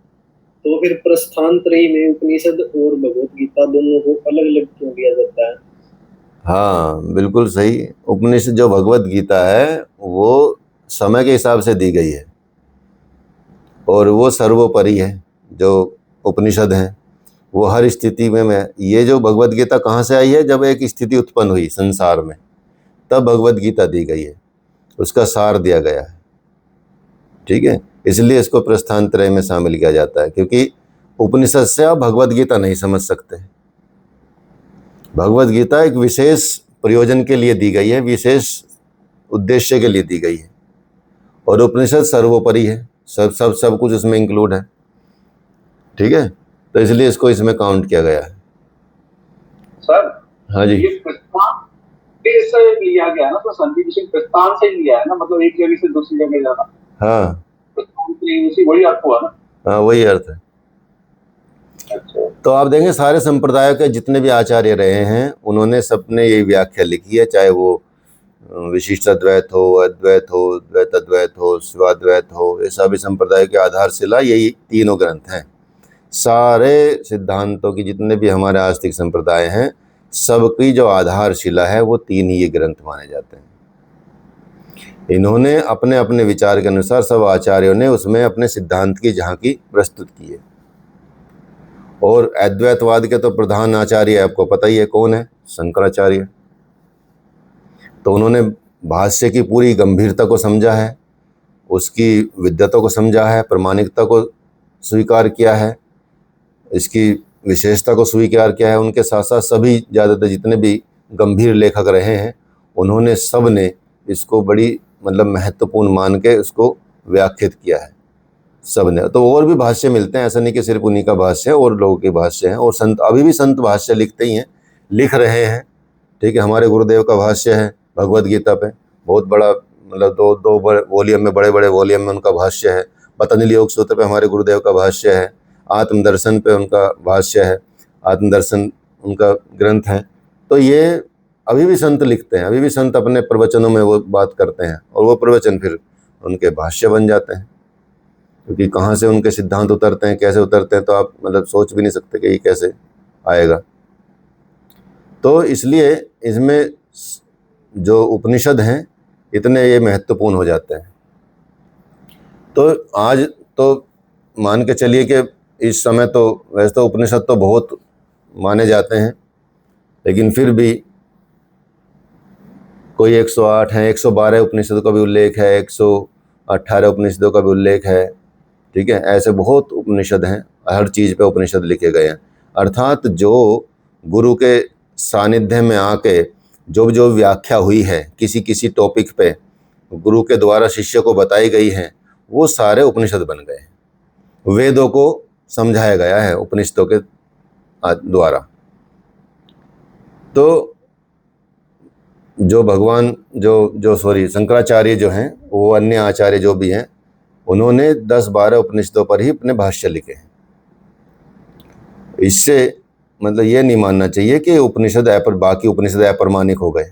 तो फिर प्रस्थान त्रयी में उपनिषद और भगवत गीता दोनों को अलग अलग क्यों लिया जाता है? हाँ, बिल्कुल सही। उपनिषद जो भगवत गीता है वो समय के हिसाब से दी गई है, और वो सर्वोपरि है। जो उपनिषद हैं वो हर स्थिति में ये जो भगवत गीता कहाँ से आई है? जब एक स्थिति उत्पन्न हुई संसार में, तब भगवत गीता दी गई है, उसका सार दिया गया है। ठीक है, इसलिए इसको प्रस्थान त्रय में शामिल किया जाता है, क्योंकि उपनिषद से आप भगवत गीता नहीं समझ सकते। भगवत गीता एक विशेष प्रयोजन के लिए दी गई है, विशेष उद्देश्य के लिए दी गई है, और उपनिषद सर्वोपरि है, सब कुछ उसमें इंक्लूड है। ठीक है, तो इसलिए इसको इसमें काउंट किया गया है। सर हाँ जी, ये प्रस्थान से लिया गया ना, तो संधि विषय प्रस्थान से लिया है ना, मतलब एक जगह से दूसरी जगह जाना, हाँ प्रस्थान से उसी वही अर्थ हुआ ना। हाँ, वही अर्थ है। अच्छा, तो आप देखेंगे सारे संप्रदायों के जितने भी आचार्य रहे हैं उन्होंने सबने यही व्याख्या लिखी है, चाहे वो विशिष्ट अद्वैत हो, अद्वैत हो, द्वैत अद्वैत हो, शिवाद्वैत हो, ये सभी संप्रदायों की आधारशिला यही तीनों ग्रंथ हैं। सारे सिद्धांतों की जितने भी हमारे आस्तिक संप्रदाय हैं सबकी जो आधारशिला है वो तीन ही ये ग्रंथ माने जाते हैं। इन्होंने अपने अपने विचार के अनुसार सब आचार्यों ने उसमें अपने सिद्धांत की झांकी प्रस्तुत की है। और अद्वैतवाद के तो प्रधान आचार्य आपको पता ही है कौन है? शंकराचार्य। तो उन्होंने भाष्य की पूरी गंभीरता को समझा है, उसकी विद्वता को समझा है, प्रामाणिकता को स्वीकार किया है, इसकी विशेषता को स्वीकार किया है। उनके साथ साथ सभी ज़्यादातर जितने भी गंभीर लेखक रहे हैं उन्होंने सब ने इसको बड़ी मतलब महत्वपूर्ण मान के उसको व्याख्यात किया है सब ने। तो और भी भाष्य मिलते हैं, ऐसा नहीं कि सिर्फ उन्हीं का भाष्य है, और लोगों के भाष्य हैं, और संत अभी भी संत भाष्य लिखते ही हैं, लिख रहे हैं। ठीक है, हमारे गुरुदेव का भाष्य है भगवद गीता पे, बहुत बड़ा, मतलब दो वॉल्यूम में, बड़े बड़े वॉल्यूम में उनका भाष्य है। पतंजलि योग सूत्र पे हमारे गुरुदेव का भाष्य है, आत्मदर्शन पे उनका भाष्य है, आत्मदर्शन उनका ग्रंथ है। तो ये अभी भी संत लिखते हैं, अभी भी संत अपने प्रवचनों में वो बात करते हैं, और वो प्रवचन फिर उनके भाष्य बन जाते हैं। क्योंकि कहाँ से उनके सिद्धांत उतरते हैं, कैसे उतरते हैं, तो आप मतलब सोच भी नहीं सकते कि ये कैसे आएगा। तो इसलिए इसमें जो उपनिषद हैं इतने ये महत्वपूर्ण हो जाते हैं। तो आज तो मान के चलिए कि इस समय तो वैसे तो उपनिषद तो बहुत माने जाते हैं, लेकिन फिर भी कोई 108 हैं, 112 उपनिषदों का भी उल्लेख है, 118 उपनिषदों का भी उल्लेख है। ठीक है, ऐसे बहुत उपनिषद हैं, हर चीज़ पे उपनिषद लिखे गए हैं। अर्थात जो गुरु के सानिध्य में आके जो जो व्याख्या हुई है किसी किसी टॉपिक पे, गुरु के द्वारा शिष्य को बताई गई हैं, वो सारे उपनिषद बन गए हैं। वेदों को समझाया गया है उपनिषदों के द्वारा। तो जो भगवान जो शंकराचार्य जो हैं, वो अन्य आचार्य जो भी हैं, उन्होंने 10-12 उपनिषदों पर ही अपने भाष्य लिखे हैं। इससे मतलब ये नहीं मानना चाहिए कि बाकी उपनिषद अप्रमाणिक हो गए,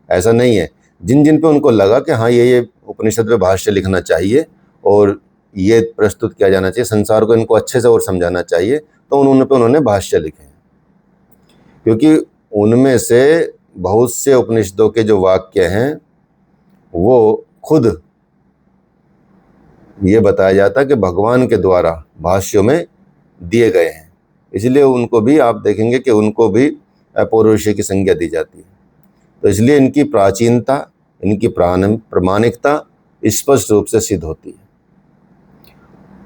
ऐसा नहीं है। जिन जिन पे उनको लगा कि हाँ ये उपनिषद पे भाष्य लिखना चाहिए और ये प्रस्तुत किया जाना चाहिए, संसार को इनको अच्छे से और समझाना चाहिए, तो उन्होंने भाष्य लिखे हैं। क्योंकि उनमें से बहुत से उपनिषदों के जो वाक्य हैं वो खुद ये बताया जाता है कि भगवान के द्वारा भाष्यों में दिए गए हैं, इसलिए उनको भी आप देखेंगे कि उनको भी अपौरुषेय की संज्ञा दी जाती है। तो इसलिए इनकी प्राचीनता, इनकी प्रामाणिकता स्पष्ट रूप से सिद्ध होती है।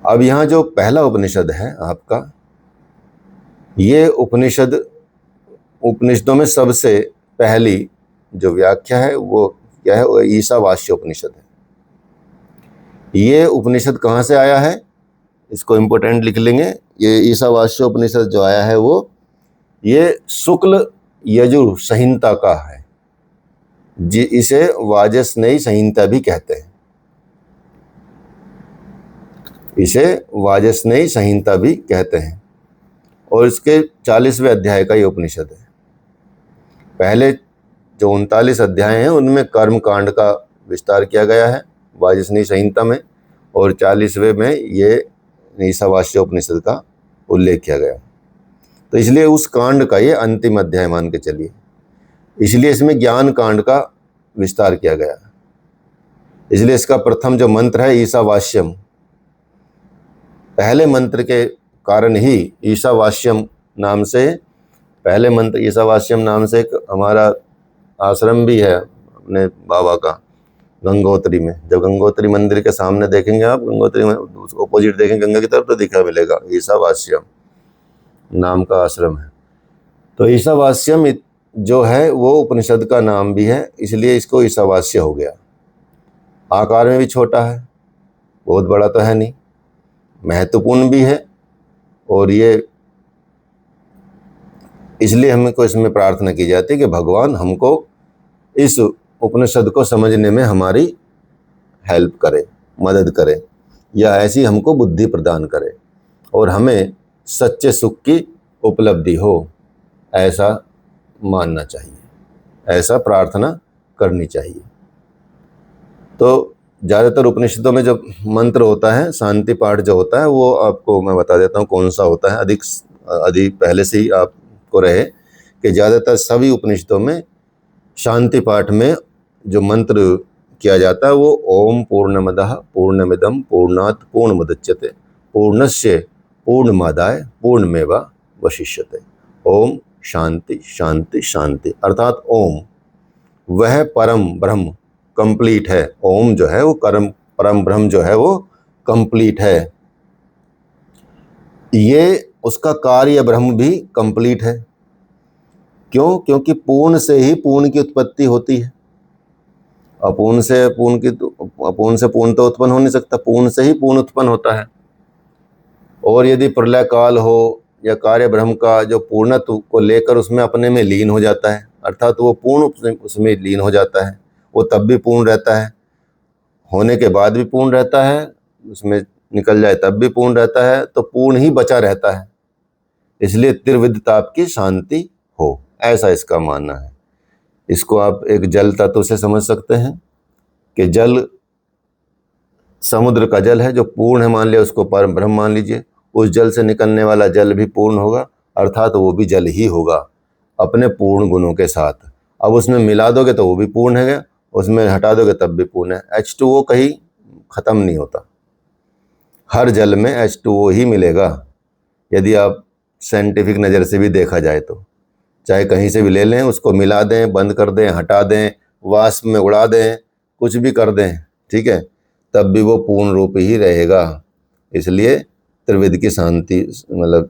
अब यहाँ जो पहला उपनिषद है आपका, ये उपनिषदों में सबसे पहली जो व्याख्या है वो क्या है? वो ईशावास्य उपनिषद है। ये उपनिषद कहाँ से आया है? इसको इम्पोर्टेंट लिख लेंगे। ये ईशावास्योपनिषद जो आया है वो ये शुक्ल यजुर संहिता का है, जी इसे वाजस्नेयी संहिता भी कहते हैं, इसे वाजस्नेयी संहिता भी कहते हैं। और इसके 40वें अध्याय का ये उपनिषद है। पहले जो 39 अध्याय हैं उनमें कर्म कांड का विस्तार किया गया है वाजस्नेयी संहिता में, और 40वें में ये ईशावास्योपनिषद का उल्लेख किया गया। तो इसलिए उस कांड का ये अंतिम अध्याय मान के चलिए, इसलिए इसमें ज्ञान कांड का विस्तार किया गया। इसलिए इसका प्रथम जो मंत्र है ईशावास्यम, पहले मंत्र के कारण ही ईशावास्यम नाम से, पहले मंत्र ईशावास्यम नाम से एक हमारा आश्रम भी है अपने बाबा का गंगोत्री में। जब गंगोत्री मंदिर के सामने देखेंगे आप, गंगोत्री में ऑपोजिट देखेंगे गंगा की तरफ, तो दिखा मिलेगा ईशावास्यम नाम का आश्रम है। तो ईशावास्यम जो है वो उपनिषद का नाम भी है, इसलिए इसको ईशावास्य हो गया। आकार में भी छोटा है, बहुत बड़ा तो है नहीं, महत्वपूर्ण भी है, और ये इसलिए हमको इसमें प्रार्थना की जाती है कि भगवान हमको इस उपनिषद को समझने में हमारी हेल्प करे, मदद करे, या ऐसी हमको बुद्धि प्रदान करे और हमें सच्चे सुख की उपलब्धि हो, ऐसा मानना चाहिए, ऐसा प्रार्थना करनी चाहिए। तो ज़्यादातर उपनिषदों में जो मंत्र होता है, शांति पाठ जो होता है, वो आपको मैं बता देता हूँ कौन सा होता है। अधिक पहले से ही आपको रहे कि ज़्यादातर सभी उपनिषदों में शांति पाठ में जो मंत्र किया जाता है वो ओम पूर्णमदः पूर्णमिदं पूर्णात् पूर्णमुदच्यते पूर्णस्य पूर्णमादाय पूर्णमेवावशिष्यते। ओम शांति शांति शांति, अर्थात ओम वह परम ब्रह्म कंप्लीट है। ओम जो है वो परम ब्रह्म जो है वो कंप्लीट है। ये उसका कार्य ब्रह्म भी कंप्लीट है। क्यों? क्योंकि पूर्ण से ही पूर्ण की उत्पत्ति होती है। अपूर्ण से पूर्ण तो उत्पन्न हो नहीं सकता, पूर्ण से ही पूर्ण उत्पन्न होता है। और यदि प्रलय काल हो या कार्य ब्रह्म का जो पूर्णत्व को लेकर उसमें अपने में लीन हो जाता है, अर्थात वो पूर्ण उसमें लीन हो जाता है, वो तब भी पूर्ण रहता है, होने के बाद भी पूर्ण रहता है, उसमें निकल जाए तब भी पूर्ण रहता है, तो पूर्ण ही बचा रहता है। इसलिए त्रिविध ताप की शांति हो, ऐसा इसका मानना है। इसको आप एक जल तत्व से समझ सकते हैं कि जल समुद्र का जल है जो पूर्ण है, मान लिया उसको परम ब्रह्म मान लीजिए। उस जल से निकलने वाला जल भी पूर्ण होगा, अर्थात वो भी जल ही होगा अपने पूर्ण गुणों के साथ। अब उसमें मिला दोगे तो वो भी पूर्ण है, उसमें हटा दोगे तब भी पूर्ण है। H2O कहीं ख़त्म नहीं होता, हर जल में H2O ही मिलेगा। यदि आप साइंटिफिक नज़र से भी देखा जाए तो, चाहे कहीं से भी ले लें, उसको मिला दें, बंद कर दें, हटा दें, वाष्प में उड़ा दें, कुछ भी कर दें, ठीक है, तब भी वो पूर्ण रूप ही रहेगा। इसलिए त्रिविध की शांति, मतलब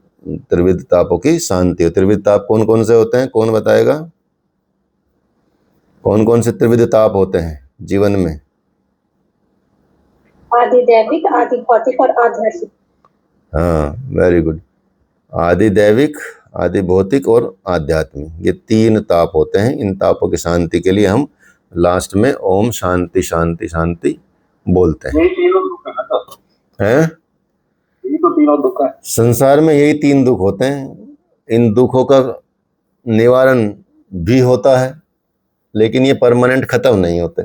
त्रिविध तापों की शांति। त्रिविध ताप कौन कौन से होते हैं, कौन बताएगा? कौन कौन से त्रिविध ताप होते हैं जीवन में? आदि दैविक, आदि भौतिक और आध्यात्मिक। हाँ, वेरी गुड। आदि दैविक, आदि भौतिक और आध्यात्मिक, ये 3 ताप होते हैं। इन तापों की शांति के लिए हम लास्ट में ओम शांति शांति शांति बोलते हैं। यही तीनों दुख है ना सर? हैं? यही तो तीनों दुख है। संसार में यही 3 दुख होते हैं। इन दुखों का निवारण भी होता है, लेकिन ये परमानेंट खत्म नहीं होते।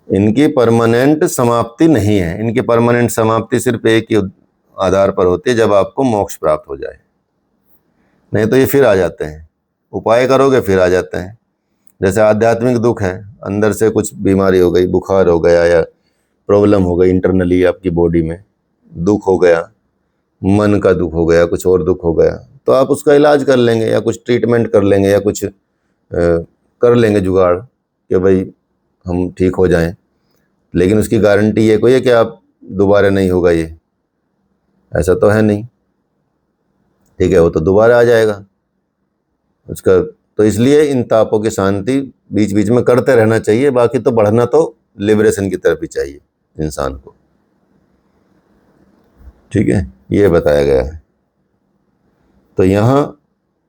इनकी परमानेंट समाप्ति नहीं है। इनकी परमानेंट समाप्ति सिर्फ एक ही आधार पर होती है, जब आपको मोक्ष प्राप्त हो जाए, नहीं तो ये फिर आ जाते हैं। उपाय करोगे फिर आ जाते हैं। जैसे आध्यात्मिक दुख है, अंदर से कुछ बीमारी हो गई, बुखार हो गया या प्रॉब्लम हो गई इंटरनली आपकी बॉडी में, दुख हो गया, मन का दुख हो गया, कुछ और दुख हो गया, तो आप उसका इलाज कर लेंगे या कुछ ट्रीटमेंट कर लेंगे या कुछ कर लेंगे जुगाड़ कि भाई हम ठीक हो जाएं। लेकिन उसकी गारंटी ये कोई है कि आप दोबारा नहीं होगा, ये ऐसा तो है नहीं, ठीक है, वो तो दोबारा आ जाएगा उसका। तो इसलिए इन तापों की शांति बीच बीच में करते रहना चाहिए। बाकी तो बढ़ना तो लिबरेशन की तरफ ही चाहिए इंसान को। ठीक है, ये बताया गया है। तो यहाँ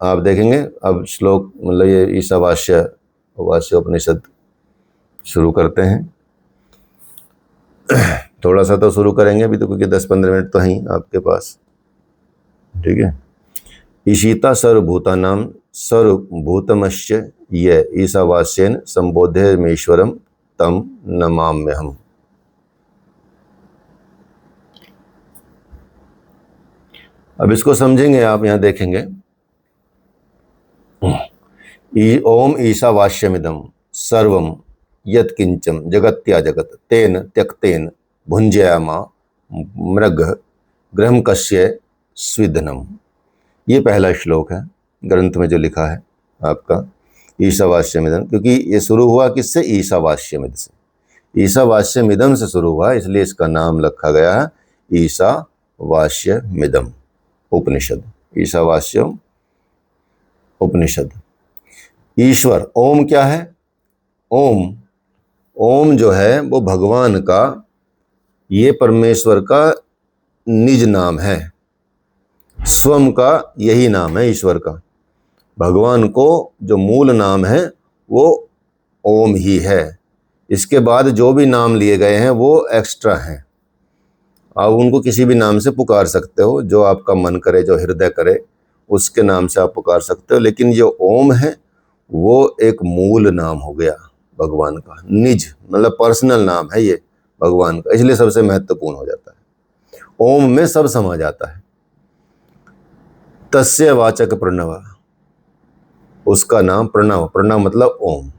आप देखेंगे अब श्लोक, मतलब ये ईशावास्य उपनिषद शुरू करते हैं। थोड़ा सा तो शुरू करेंगे अभी तो, क्योंकि 10-15 मिनट तो हैं आपके पास। ठीक है। ईशिता सर्वभूतानां सर्वभूतमस्य ये ईशावास्येन संबोधयमेश्वरम तम नमाम्यहम्। अब इसको समझेंगे आप, यहाँ देखेंगे ओम ईशावास्यमिदं सर्वम यत्किंचम जगत्या जगत तेन त्यक्तेन भुंजयामा मृग ग्रहम कस्य स्विदनम। ये पहला श्लोक है ग्रंथ में जो लिखा है आपका, ईशावास्यमिदं, क्योंकि ये शुरू हुआ किससे? ईशावास्यमिद से। ईशावास्यमिदं से शुरू हुआ, इसलिए इसका नाम रखा गया है ईशावास्यमिदं उपनिषद, ईशावास्यम उपनिषद। ईश्वर, ओम क्या है? ओम, ओम जो है वो भगवान का, ये परमेश्वर का निज नाम है, स्वयं का यही नाम है ईश्वर का। भगवान को जो मूल नाम है वो ओम ही है। इसके बाद जो भी नाम लिए गए हैं वो एक्स्ट्रा हैं, आप उनको किसी भी नाम से पुकार सकते हो, जो आपका मन करे, जो हृदय करे उसके नाम से आप पुकार सकते हो। लेकिन जो ओम है वो एक मूल नाम हो गया भगवान का, निज मतलब पर्सनल नाम है ये भगवान का, इसलिए सबसे महत्वपूर्ण हो जाता है। ओम में सब समा जाता है। तस्य वाचक प्रणव, उसका नाम प्रणव, प्रणव मतलब ओम,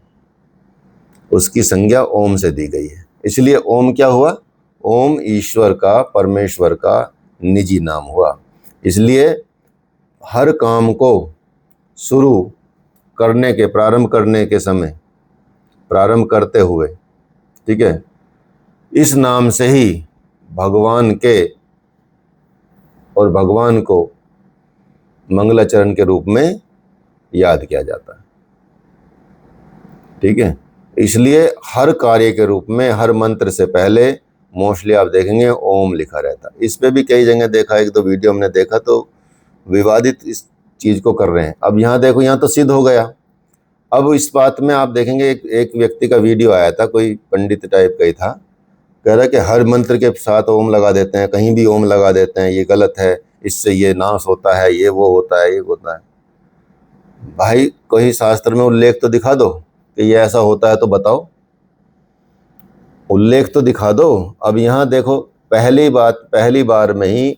उसकी संज्ञा ओम से दी गई है, इसलिए ओम क्या हुआ? ओम ईश्वर का, परमेश्वर का निजी नाम हुआ। इसलिए हर काम को शुरू करने के, प्रारंभ करने के समय, प्रारंभ करते हुए, ठीक है, इस नाम से ही भगवान के और भगवान को मंगलाचरण के रूप में याद किया जाता है। ठीक है। इसलिए हर कार्य के रूप में, हर मंत्र से पहले मोस्टली आप देखेंगे ओम लिखा रहता है। इस पे भी कई जगह देखा, एक दो वीडियो हमने देखा तो विवादित इस चीज़ को कर रहे हैं। अब यहाँ देखो, यहाँ तो सिद्ध हो गया। अब इस बात में आप देखेंगे एक व्यक्ति का वीडियो आया था, कोई पंडित टाइप का ही था, कह रहा है कि हर मंत्र के साथ ओम लगा देते हैं, कहीं भी ओम लगा देते हैं, ये गलत है, इससे ये नाश होता है, ये वो होता है, ये होता है। भाई कोई शास्त्र में उल्लेख तो दिखा दो कि ये ऐसा होता है, तो बताओ, उल्लेख तो दिखा दो। अब यहाँ देखो, पहली बार में ही,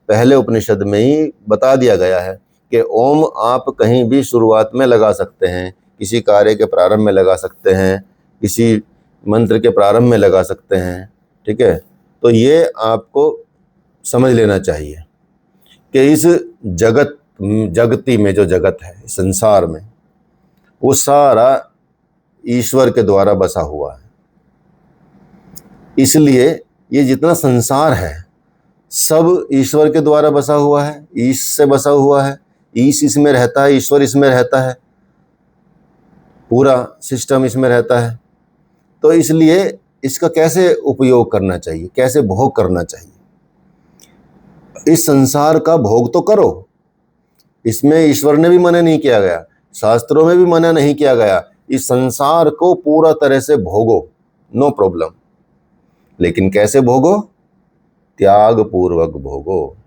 पहले उपनिषद में ही बता दिया गया है कि ओम आप कहीं भी शुरुआत में लगा सकते हैं, किसी कार्य के प्रारंभ में लगा सकते हैं, किसी मंत्र के प्रारंभ में लगा सकते हैं। ठीक है। तो ये आपको समझ लेना चाहिए कि इस जगती में, जो जगत है संसार में, वो सारा ईश्वर के द्वारा बसा हुआ है। इसलिए ये जितना संसार है सब ईश्वर के द्वारा बसा हुआ है, ईश से बसा हुआ है, ईश इसमें रहता है, ईश्वर इसमें रहता है, पूरा सिस्टम इसमें रहता है। तो इसलिए इसका कैसे उपयोग करना चाहिए, कैसे भोग करना चाहिए, इस संसार का भोग तो करो। इसमें ईश्वर ने भी मना नहीं किया गया, शास्त्रों में भी मना नहीं किया गया, इस संसार को पूरा तरह से भोगो, नो प्रॉब्लम। लेकिन कैसे भोगो? त्याग पूर्वक भोगो,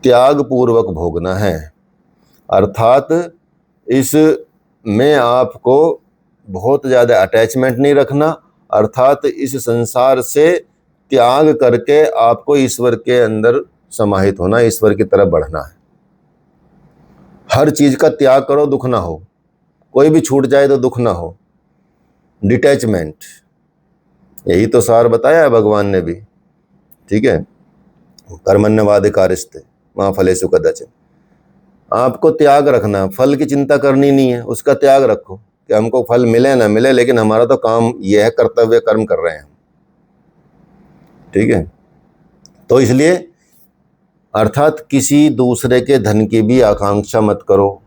त्याग पूर्वक भोगना है। अर्थात इस में आपको बहुत ज़्यादा अटैचमेंट नहीं रखना, अर्थात इस संसार से त्याग करके आपको ईश्वर के अंदर समाहित होना, ईश्वर की तरफ बढ़ना है। हर चीज़ का त्याग करो, दुख ना हो, कोई भी छूट जाए तो दुख ना हो, डिटैचमेंट, यही तो सार बताया है भगवान ने भी। ठीक है। कर्मण्यवाधिकारस्ते मां फलेषु कदाचन, आपको त्याग रखना, फल की चिंता करनी नहीं है, उसका त्याग रखो कि हमको फल मिले ना मिले, लेकिन हमारा तो काम यह है, कर्तव्य कर्म कर रहे हैं। ठीक है। तो इसलिए अर्थात किसी दूसरे के धन की भी आकांक्षा मत करो,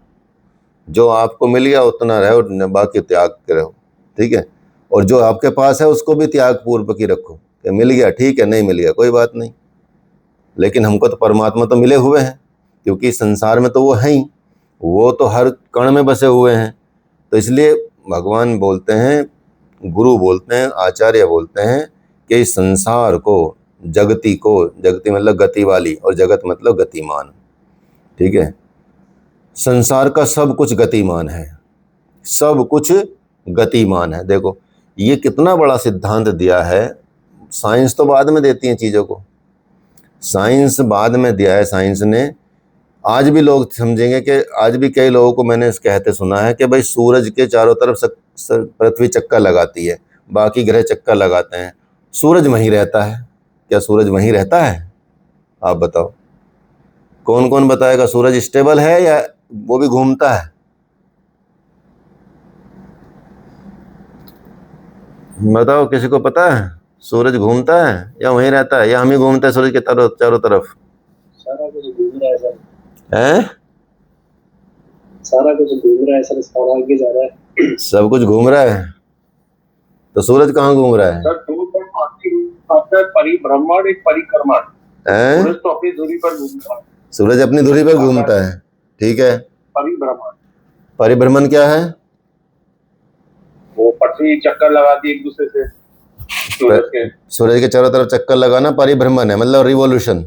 जो आपको मिल गया उतना रहो, बाकी त्याग करो। ठीक है। और जो आपके पास है उसको भी त्याग पूर्वक ही रखो, कि मिल गया ठीक है, नहीं मिल गया कोई बात नहीं, लेकिन हमको तो परमात्मा तो मिले हुए हैं, क्योंकि संसार में तो वो हैं ही, वो तो हर कण में बसे हुए हैं। तो इसलिए भगवान बोलते हैं, गुरु बोलते हैं, आचार्य बोलते हैं कि इस संसार को, जगती को, जगती मतलब गति वाली और जगत मतलब गतिमान, ठीक है, संसार का सब कुछ गतिमान है, सब कुछ गतिमान है। देखो ये कितना बड़ा सिद्धांत दिया है। साइंस तो बाद में देती है चीज़ों को, साइंस बाद में दिया है साइंस ने। आज भी लोग समझेंगे कि आज भी कई लोगों को मैंने कहते सुना है कि भाई सूरज के चारों तरफ पृथ्वी चक्कर लगाती है, बाकी ग्रह चक्कर लगाते हैं, सूरज वहीं रहता है। क्या सूरज वहीं रहता है? आप बताओ, कौन कौन बताएगा सूरज स्टेबल है या वो भी घूमता है? बताओ, किसी को पता है सूरज घूमता है या वहीं रहता है, या हम ही घूमते हैं सूरज के चारों तरफ? सारा कुछ घूम रहा है सर, हैं? सारा कुछ घूम रहा है सर, सारा आगे जा रहा है। सब कुछ घूम रहा है, तो सूरज कहाँ घूम रहा है? सर आपका परिभ्रमण एक परिक्रमण, हैं? सूरज तो अपनी दूरी पर घूमता है। सूरज अपनी धुरी पर घूमता है, ठीक है। परिभ्रमण, परिभ्रमण क्या है? वो पृथ्वी चक्कर लगाती है एक दूसरे से सूरज के चारों तरफ चक्कर लगाना परिभ्रमण है, मतलब रिवॉल्यूशन।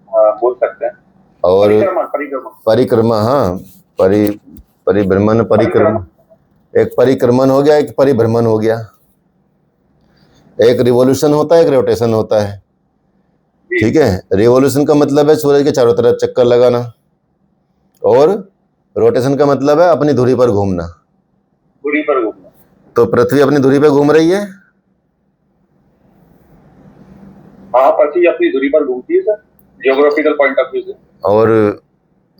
हाँ, बोल सकते हैं। और परिक्रमण, परिक्रमा, हाँ, परिभ्रमण, परिक्रमण, एक परिक्रमण हो गया, एक परिभ्रमण हो गया। एक रिवॉल्यूशन होता है, एक रोटेशन होता है, ठीक है। रिवॉल्यूशन का मतलब है सूरज के चारों तरफ चक्कर लगाना, और रोटेशन का मतलब है अपनी धुरी पर घूमना। दूरी पर घूमना। तो पृथ्वी अपनी धुरी पर घूम रही है। हाँ, पृथ्वी अपनी धुरी पर घूमती है sir, geographical point of view से। और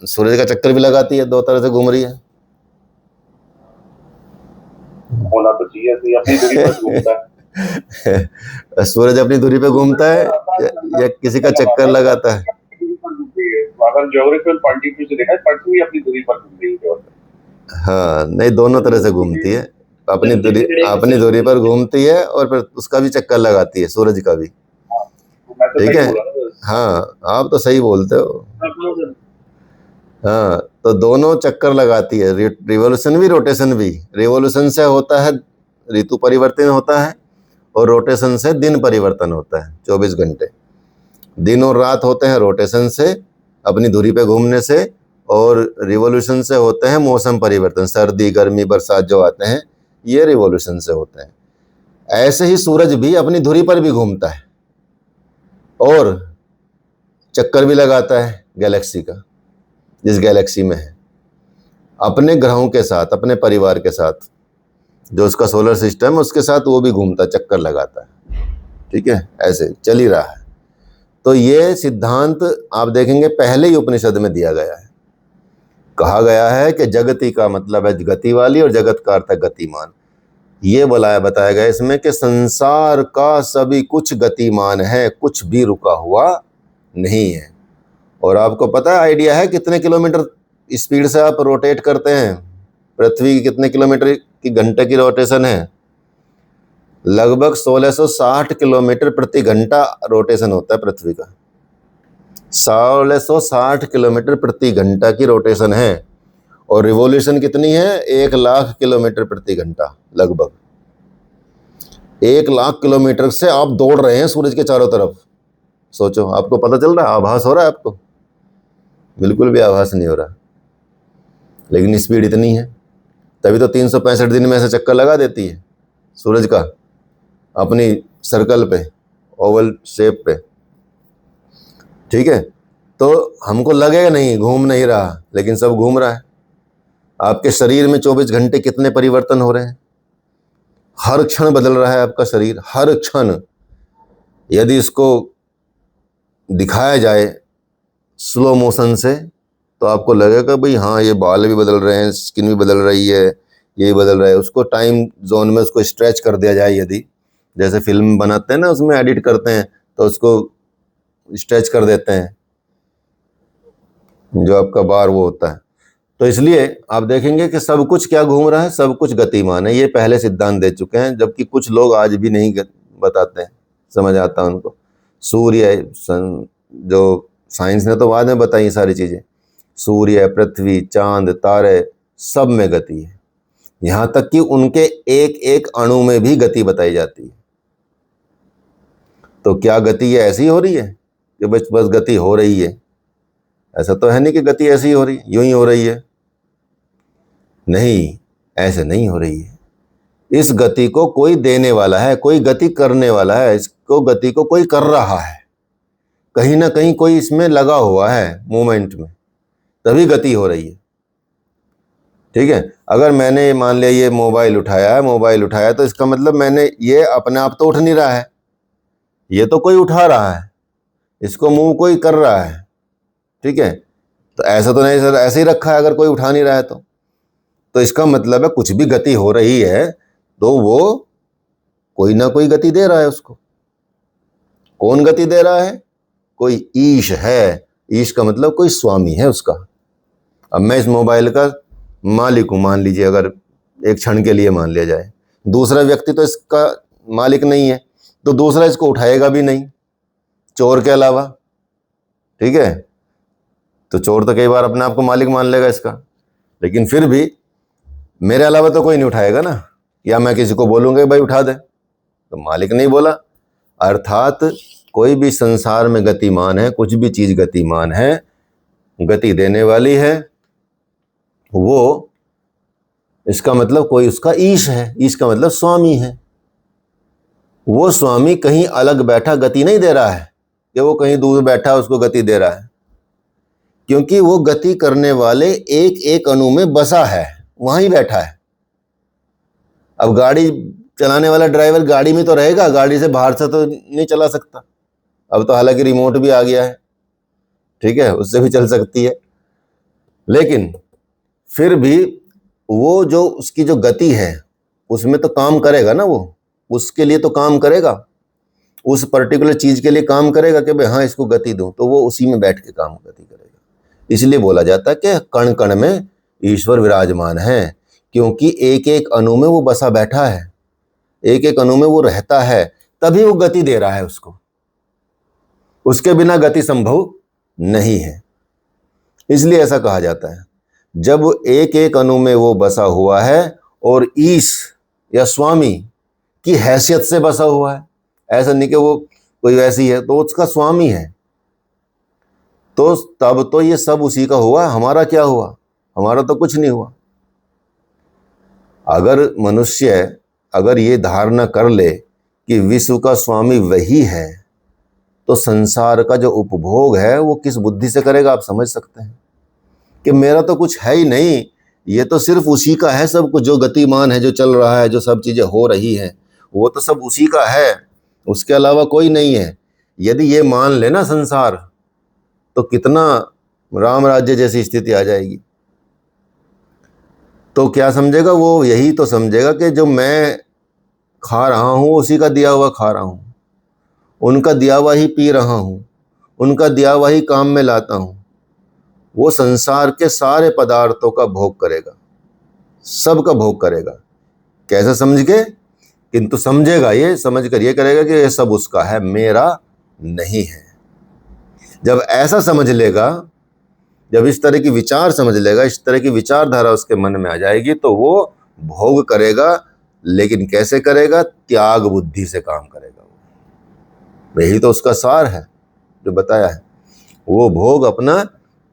सूरज का चक्कर भी लगाती है, दो तरह से घूम रही है। होना तो चाहिए, तो ये अपनी धुरी पर घूमता है। सूरज अपनी धुरी पे घूमता है या किसी का चक्कर लगाता है? अगर जियोग्राफिकल पॉइंट ऑफ व्यू से देखा, पृथ्वी अपनी धुरी पर घूम रही है। हाँ, नहीं, दोनों तरह से घूमती है, अपनी धुरी पर घूमती है और फिर उसका भी चक्कर लगाती है, सूरज का भी, ठीक है। हाँ, आप तो सही बोलते हो। हाँ, तो दोनों चक्कर लगाती है, रिवॉल्यूशन भी रोटेशन भी। रिवॉल्यूशन से होता है ऋतु परिवर्तन होता है, और रोटेशन से दिन परिवर्तन होता है, 24 घंटे दिन और रात होते हैं रोटेशन से, अपनी धुरी पे घूमने से। और रिवॉल्यूशन से होते हैं मौसम परिवर्तन, सर्दी गर्मी बरसात जो आते हैं, ये रिवॉल्यूशन से होते हैं। ऐसे ही सूरज भी अपनी धुरी पर भी घूमता है और चक्कर भी लगाता है गैलेक्सी का, जिस गैलेक्सी में है, अपने ग्रहों के साथ, अपने परिवार के साथ, जो उसका सोलर सिस्टम है उसके साथ वो भी घूमता, चक्कर लगाता है, ठीक है। ऐसे चल ही रहा है। तो ये सिद्धांत आप देखेंगे पहले ही उपनिषद में दिया गया है। कहा गया है कि जगति का मतलब है गति वाली, और जगत का अर्थ है गतिमान। ये बताया गया इसमें कि संसार का सभी कुछ गतिमान है, कुछ भी रुका हुआ नहीं है। और आपको पता है, आइडिया है कितने किलोमीटर स्पीड से आप रोटेट करते हैं? पृथ्वी की कितने किलोमीटर की घंटे की रोटेशन है? लगभग 1660 किलोमीटर प्रति घंटा रोटेशन होता है पृथ्वी का। 1660 किलोमीटर प्रति घंटा की रोटेशन है। और रिवॉल्यूशन कितनी है? 1,00,000 किलोमीटर प्रति घंटा। लगभग 1,00,000 किलोमीटर से आप दौड़ रहे हैं सूरज के चारों तरफ। सोचो, आपको पता चल रहा है? आभास हो रहा है आपको? बिल्कुल भी आभास नहीं हो रहा, लेकिन स्पीड इतनी है। तभी तो 365 दिन में ऐसे चक्कर लगा देती है सूरज का अपनी सर्कल पे, ओवल शेप पे, ठीक है। तो हमको लगेगा नहीं, घूम नहीं रहा, लेकिन सब घूम रहा है। आपके शरीर में 24 घंटे कितने परिवर्तन हो रहे हैं? हर क्षण बदल रहा है आपका शरीर, हर क्षण। यदि इसको दिखाया जाए स्लो मोशन से तो आपको लगेगा भाई हाँ, ये बाल भी बदल रहे हैं, स्किन भी बदल रही है, ये बदल रहा है। उसको टाइम जोन में उसको स्ट्रेच कर दिया जाए, यदि जैसे फिल्म बनाते हैं ना, उसमें एडिट करते हैं तो उसको स्ट्रेच कर देते हैं, जो आपका बार वो होता है। तो इसलिए आप देखेंगे कि सब कुछ क्या घूम रहा है, सब कुछ गतिमान है। ये पहले सिद्धांत दे चुके हैं, जबकि कुछ लोग आज भी नहीं बताते हैं, समझ आता है उनको। सूर्य जो साइंस ने तो बाद में बताई सारी चीज़ें, सूर्य, पृथ्वी, चांद, तारे, सब में गति है। यहाँ तक कि उनके एक एक अणु में भी गति बताई जाती है। तो क्या गति ये ऐसी हो रही है कि बस बस गति हो रही है? ऐसा तो है नहीं कि गति ऐसी हो रही, यूं ही हो रही है। नहीं, ऐसे नहीं हो रही है। इस गति को कोई देने वाला है, कोई गति करने वाला है, इसको गति को कोई कर रहा है, कहीं ना कहीं कोई इसमें लगा हुआ है मूवमेंट में, तभी गति हो रही है। ठीक है, अगर मैंने मान लिया ये मोबाइल उठाया तो इसका मतलब मैंने, ये अपने आप तो उठ नहीं रहा है, ये तो कोई उठा रहा है, इसको मूव कोई कर रहा है। ठीक है, तो ऐसा तो नहीं सर, ऐसे ही रखा है अगर कोई उठा नहीं रहा है तो इसका मतलब है कुछ भी गति हो रही है तो वो कोई ना कोई गति दे रहा है उसको। कौन गति दे रहा है? कोई ईश है। ईश का मतलब कोई स्वामी है उसका। अब मैं इस मोबाइल का मालिक हूं, मान लीजिए, अगर एक क्षण के लिए मान लिया जाए। दूसरा व्यक्ति तो इसका मालिक नहीं है, तो दूसरा इसको उठाएगा भी नहीं, चोर के अलावा। ठीक है, तो चोर तो कई बार अपने आप को मालिक मान लेगा इसका, लेकिन फिर भी मेरे अलावा तो कोई नहीं उठाएगा ना, या मैं किसी को बोलूँगा भाई उठा दे, तो मालिक नहीं बोला। अर्थात कोई भी संसार में गतिमान है, कुछ भी चीज़ गतिमान है, गति देने वाली है, वो, इसका मतलब कोई उसका ईश है। ईश का मतलब स्वामी है। वो स्वामी कहीं अलग बैठा गति नहीं दे रहा है कि वो कहीं दूर बैठा उसको गति दे रहा है, क्योंकि वो गति करने वाले एक एक अणु में बसा है, वहीं बैठा है। अब गाड़ी चलाने वाला ड्राइवर गाड़ी में तो रहेगा, गाड़ी से बाहर से तो नहीं चला सकता। अब तो हालांकि रिमोट भी आ गया है, ठीक है, उससे भी चल सकती है, लेकिन फिर भी वो जो उसकी जो गति है उसमें तो काम करेगा ना, वो उसके लिए तो काम करेगा, उस पर्टिकुलर चीज के लिए काम करेगा कि भाई हाँ इसको गति दूं, तो वो उसी में बैठ के काम गति करेगा। इसलिए बोला जाता है कि कण कण में ईश्वर विराजमान है, क्योंकि एक एक अणु में वो बसा बैठा है, एक एक अणु में वो रहता है, तभी वो गति दे रहा है उसको। उसके बिना गति संभव नहीं है। इसलिए ऐसा कहा जाता है, जब एक एक अणु में वो बसा हुआ है और ईश या स्वामी की हैसियत से बसा हुआ है, ऐसा नहीं कि वो कोई वैसी है, तो उसका स्वामी है, तो तब तो ये सब उसी का हुआ। हमारा क्या हुआ? हमारा तो कुछ नहीं हुआ। अगर मनुष्य अगर ये धारणा कर ले कि विश्व का स्वामी वही है, तो संसार का जो उपभोग है वो किस बुद्धि से करेगा? आप समझ सकते हैं कि मेरा तो कुछ है ही नहीं, ये तो सिर्फ उसी का है सब कुछ, जो गतिमान है, जो चल रहा है, जो सब चीज़ें हो रही हैं, वो तो सब उसी का है, उसके अलावा कोई नहीं है। यदि ये मान लेना संसार, तो कितना राम राज्य जैसी स्थिति आ जाएगी। तो क्या समझेगा वो? यही तो समझेगा कि जो मैं खा रहा हूँ उसी का दिया हुआ खा रहा हूँ, उनका दिया हुआ ही पी रहा हूँ, उनका दिया हुआ ही काम में लाता हूँ। वो संसार के सारे पदार्थों का भोग करेगा, सबका भोग करेगा। कैसे समझ के? किंतु समझेगा, ये समझ कर ये करेगा कि ये सब उसका है, मेरा नहीं है। जब ऐसा समझ लेगा, जब इस तरह की विचार समझ लेगा, इस तरह की विचारधारा उसके मन में आ जाएगी, तो वो भोग करेगा। लेकिन कैसे करेगा? त्याग बुद्धि से काम करेगा। यही तो उसका सार है जो बताया है। वो भोग अपना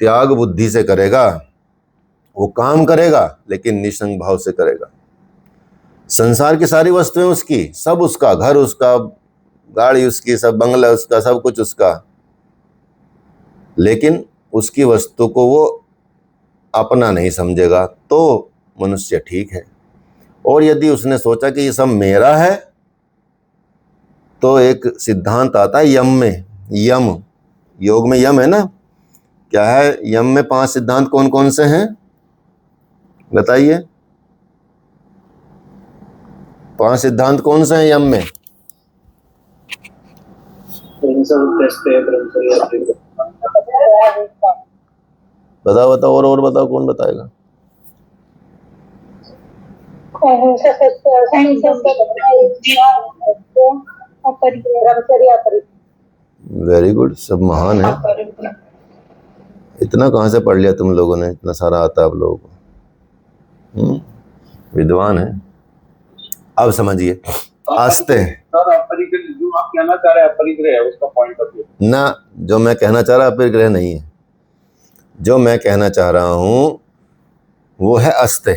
त्याग बुद्धि से करेगा, वो काम करेगा लेकिन निसंग भाव से करेगा। संसार की सारी वस्तुएं उसकी, सब उसका, घर उसका, गाड़ी उसकी, सब बंगला उसका, सब कुछ उसका, लेकिन उसकी वस्तु को वो अपना नहीं समझेगा, तो मनुष्य ठीक है। और यदि उसने सोचा कि ये सब मेरा है, तो एक सिद्धांत आता है यम में, यम योग में यम है ना, क्या है यम में? 5 सिद्धांत कौन कौन से हैं बताइए? 5 सिद्धांत कौन से हैं यम में? बताओ बताओ, और बताओ, कौन बताएगा? वेरी गुड, सब महान है। इतना कहाँ से पढ़ लिया तुम लोगों ने, इतना सारा आता है आप लोगों को। विद्वान है। अब समझिए आस्ते सर अपरिग्रह जो आप कहना चाह रहे हैं अपरिग्रह है, उसका पॉइंट ऑफ व्यू ना, जो मैं कहना चाह रहा अपरिग्रह नहीं है। जो मैं कहना चाह रहा हूँ वो है अस्ते।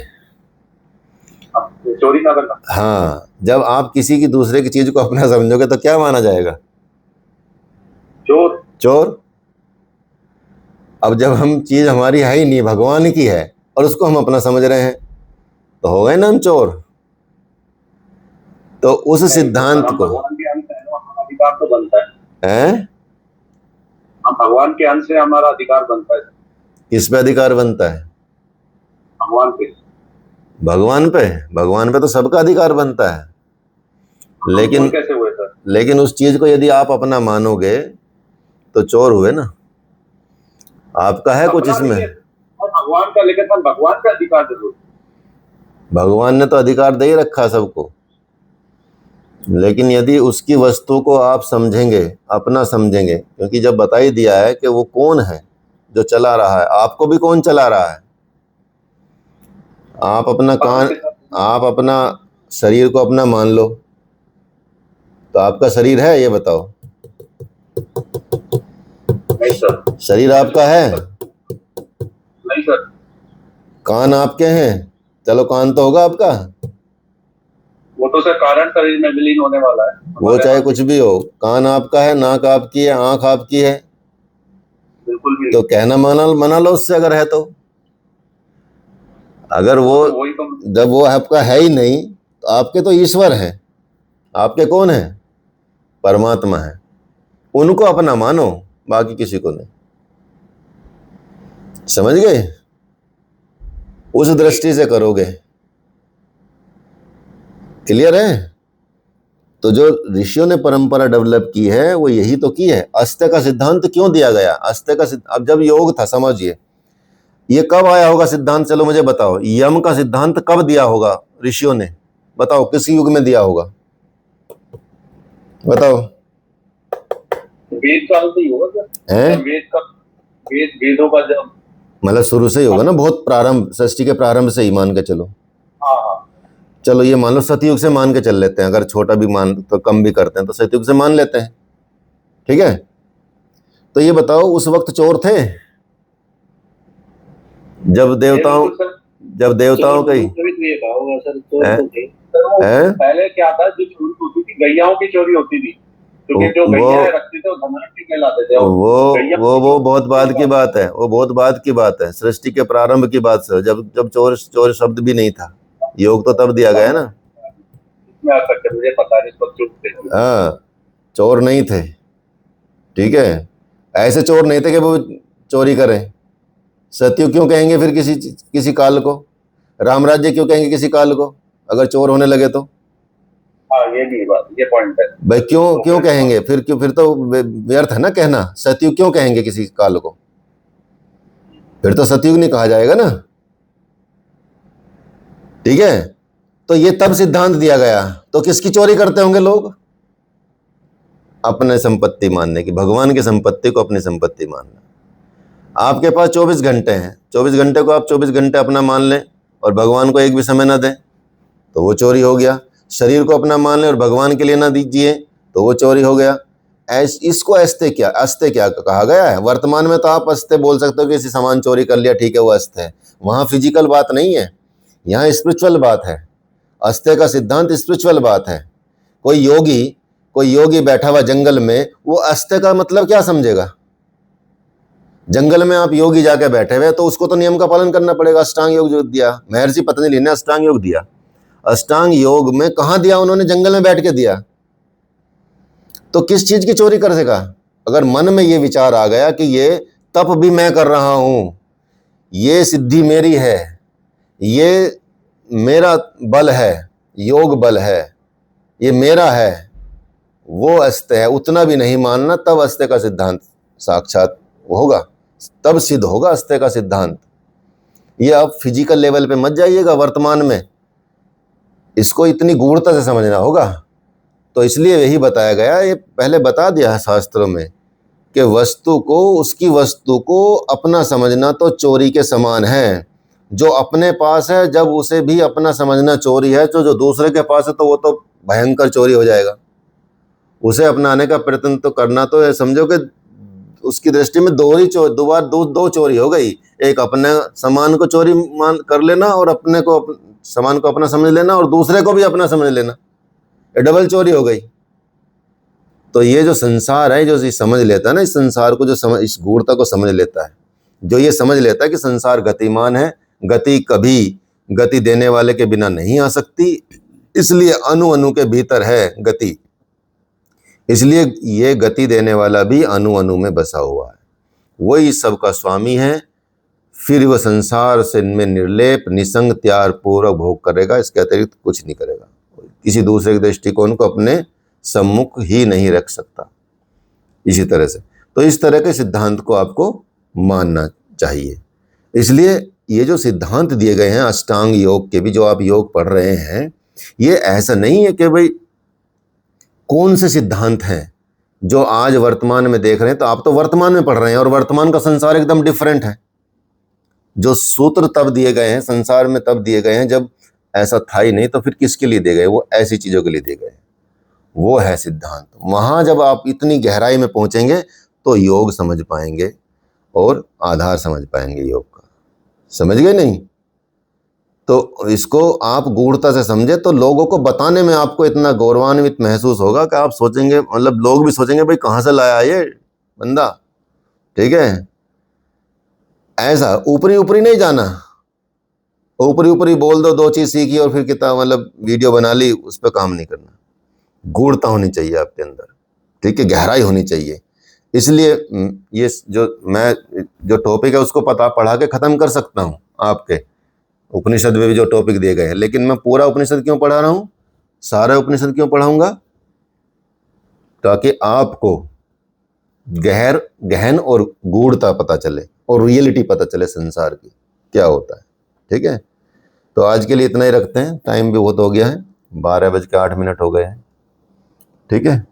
चोरी ना करना। हाँ, जब आप किसी की दूसरे की चीज को अपना समझोगे तो क्या माना जाएगा? चोर। चोर। अब जब हम चीज हमारी है ही नहीं, भगवान की है, और उसको हम अपना समझ रहे हैं, तो हो गए ना हम चोर। तो उस सिद्धांत को भगवान के अंश है, हमारा अधिकार तो बनता है। हम भगवान के अंश से हमारा अधिकार बनता है। किस पे अधिकार बनता है? भगवान पे। भगवान पे तो सबका अधिकार बनता है। लेकिन कैसे हुए सर? लेकिन उस चीज को यदि आप अपना मानोगे तो चोर हुए ना। आपका है कुछ इसमें? भगवान का, लेकिन हम भगवान का अधिकार जरूर। भगवान ने तो अधिकार दे ही रखा सबको, लेकिन यदि उसकी वस्तु को आप समझेंगे, अपना समझेंगे, क्योंकि जब बता ही दिया है कि वो कौन है जो चला रहा है, आपको भी कौन चला रहा है? आप अपना कान, आप अपना शरीर को अपना मान लो, तो आपका शरीर है ये बताओ? नहीं सर। शरीर आपका है? नहीं सर। कान आपके हैं? चलो कान तो होगा आपका। वो तो सर कारण शरीर में विलीन होने वाला है। वो चाहे कुछ भी हो, कान आपका है, नाक आपकी है, आंख आपकी है। बिल्कुल भी। तो कहना मना लो उससे, अगर है तो। अगर वो जब वो आपका है ही नहीं, तो आपके तो ईश्वर हैं। आपके कौन है? परमात्मा है। उनको अपना मानो, बाकी किसी को नहीं। समझ गए? उस दृष्टि से करोगे। क्लियर है? तो जो ऋषियों ने परंपरा डेवलप की है वो यही तो की है। अस्ते का सिद्धांत क्यों दिया गया? अस्ते का अब जब योग था, समझिए, ये कब आया होगा सिद्धांत? चलो मुझे बताओ, यम का सिद्धांत कब दिया होगा ऋषियों ने? बताओ किस युग में दिया होगा? बताओ। वेद काल से ही होगा सर। वेदों का जब मतलब शुरू से ही होगा ना, बहुत प्रारंभ, सृष्टि के प्रारंभ से ही मान के चलो। हाँ। चलो ये मान लो सतयुग से मान के चल लेते हैं, अगर छोटा भी मान तो कम भी करते हैं तो सतयुग से मान लेते हैं, ठीक है? तो ये बताओ उस वक्त चोर थे जब देवताओं का ही पहले क्या था, जो चोरी होती थी गैयाओं की चोरी होती थी, क्योंकि जो गैया रखते थे वो धनलक्ष्मी कहलाते थे। वो बहुत बाद की बात है, वो बहुत बाद की बात है, सृष्टि के प्रारंभ की बात से, जब चोर शब्द भी नहीं था। योग तो तब दिया गया ना। मुझे पता नहीं। हाँ, चोर नहीं थे, ठीक है? ऐसे चोर नहीं थे कि वो चोरी करें। सतयुग क्यों कहेंगे फिर किसी काल को? राम राज्य क्यों कहेंगे किसी काल को, अगर चोर होने लगे तो? हाँ, ये भी बात, ये पॉइंट है भाई। क्यों कहेंगे फिर तो व्यर्थ है ना कहना। सतयुग क्यों कहेंगे किसी काल को? फिर तो सतयुग नहीं कहा जाएगा ना, ठीक है? तो ये तब सिद्धांत दिया गया। तो किसकी चोरी करते होंगे लोग? अपने संपत्ति मानने की, भगवान की संपत्ति को अपनी संपत्ति मानना। आपके पास 24 घंटे हैं, 24 घंटे को आप 24 घंटे अपना मान लें और भगवान को एक भी समय ना दें तो वो चोरी हो गया। शरीर को अपना मान लें और भगवान के लिए ना दीजिए तो वो चोरी हो गया। इसको अस्ते क्या कहा गया है? वर्तमान में तो आप अस्ते बोल सकते हो कि इसी सामान चोरी कर लिया, ठीक है, वो अस्ते है। वहाँ फिजिकल बात नहीं है, यहाँ स्पिरिचुअल बात है। अस्ते का सिद्धांत स्पिरिचुअल बात है। कोई योगी बैठा हुआ जंगल में, वो अस्ते का मतलब क्या समझेगा? जंगल में आप योगी जाके बैठे हुए, तो उसको तो नियम का पालन करना पड़ेगा। अष्टांग योग जो दिया महर्षि पतंजलि ने, अष्टांग योग दिया। अष्टांग योग में कहाँ दिया उन्होंने? जंगल में बैठ के दिया। तो किस चीज की चोरी कर सका? अगर मन में ये विचार आ गया कि ये तप भी मैं कर रहा हूं, ये सिद्धि मेरी है, ये मेरा बल है, योग बल है, ये मेरा है, वो अस्ते है, उतना भी नहीं मानना, तब अस्ते का सिद्धांत साक्षात होगा, तब सिद्ध होगा अस्ते का सिद्धांत। ये आप फिजिकल लेवल पे मत जाइएगा वर्तमान में, इसको इतनी गूढ़ता से समझना होगा। तो इसलिए यही बताया गया, ये पहले बता दिया है शास्त्रों में कि वस्तु को, उसकी वस्तु को अपना समझना तो चोरी के समान है। जो अपने पास है जब उसे भी अपना समझना चोरी है, तो जो दूसरे के पास है तो वो तो भयंकर चोरी हो जाएगा। उसे अपनाने का प्रयत्न तो करना, तो समझो कि उसकी दृष्टि में दो चोरी हो गई। एक अपने सामान को चोरी मान कर लेना और अपने को सामान को अपना समझ लेना और दूसरे को भी अपना समझ लेना, ये डबल चोरी हो गई। तो ये जो संसार है, जो ये समझ लेता है ना, इस संसार को जो इस गूढ़ता को समझ लेता है, जो ये समझ लेता है कि संसार गतिमान है, गति कभी गति देने वाले के बिना नहीं आ सकती, इसलिए अणु अणु के भीतर है गति, इसलिए ये गति देने वाला भी अणु अणु में बसा हुआ है, वही सबका स्वामी है। फिर वह संसार से में निर्लेप निसंग त्याग पूर्वक भोग करेगा, इसके अतिरिक्त कुछ नहीं करेगा, किसी दूसरे के दृष्टिकोण को अपने सम्मुख ही नहीं रख सकता। इसी तरह से, तो इस तरह के सिद्धांत को आपको मानना चाहिए। इसलिए ये जो सिद्धांत दिए गए हैं अष्टांग योग के भी, जो आप योग पढ़ रहे हैं, ये ऐसा नहीं है कि भाई कौन से सिद्धांत हैं जो आज वर्तमान में देख रहे हैं, तो आप तो वर्तमान में पढ़ रहे हैं और वर्तमान का संसार एकदम डिफरेंट है। जो सूत्र तब दिए गए हैं संसार में तब दिए गए हैं जब ऐसा था ही नहीं, तो फिर किसके लिए दिए गए? वो ऐसी चीजों के लिए दिए गए हैं, वो है सिद्धांत। वहां जब आप इतनी गहराई में पहुंचेंगे तो योग समझ पाएंगे और आधार समझ पाएंगे योग का। समझ गए नहीं? तो इसको आप गूढ़ता से समझे तो लोगों को बताने में आपको इतना गौरवान्वित महसूस होगा कि आप सोचेंगे, मतलब लोग भी सोचेंगे भाई कहाँ से लाया ये बंदा। ठीक है, ऐसा ऊपरी ऊपरी नहीं जाना, ऊपरी ऊपरी बोल दो, दो चीज सीखी और फिर किताब मतलब वीडियो बना ली, उस पर काम नहीं करना। गूढ़ता होनी चाहिए आपके अंदर, ठीक है, गहराई होनी चाहिए। इसलिए ये जो टॉपिक है उसको पढ़ा के ख़त्म कर सकता हूँ आपके उपनिषद में भी जो टॉपिक दिए गए हैं, लेकिन मैं पूरा उपनिषद क्यों पढ़ा रहा हूँ, सारा उपनिषद क्यों पढ़ाऊंगा? ताकि आपको गहन और गूढ़ता पता चले और रियलिटी पता चले संसार की क्या होता है। ठीक है, तो आज के लिए इतना ही रखते हैं, टाइम भी बहुत हो गया है, 12:08 हो गए हैं। ठीक है।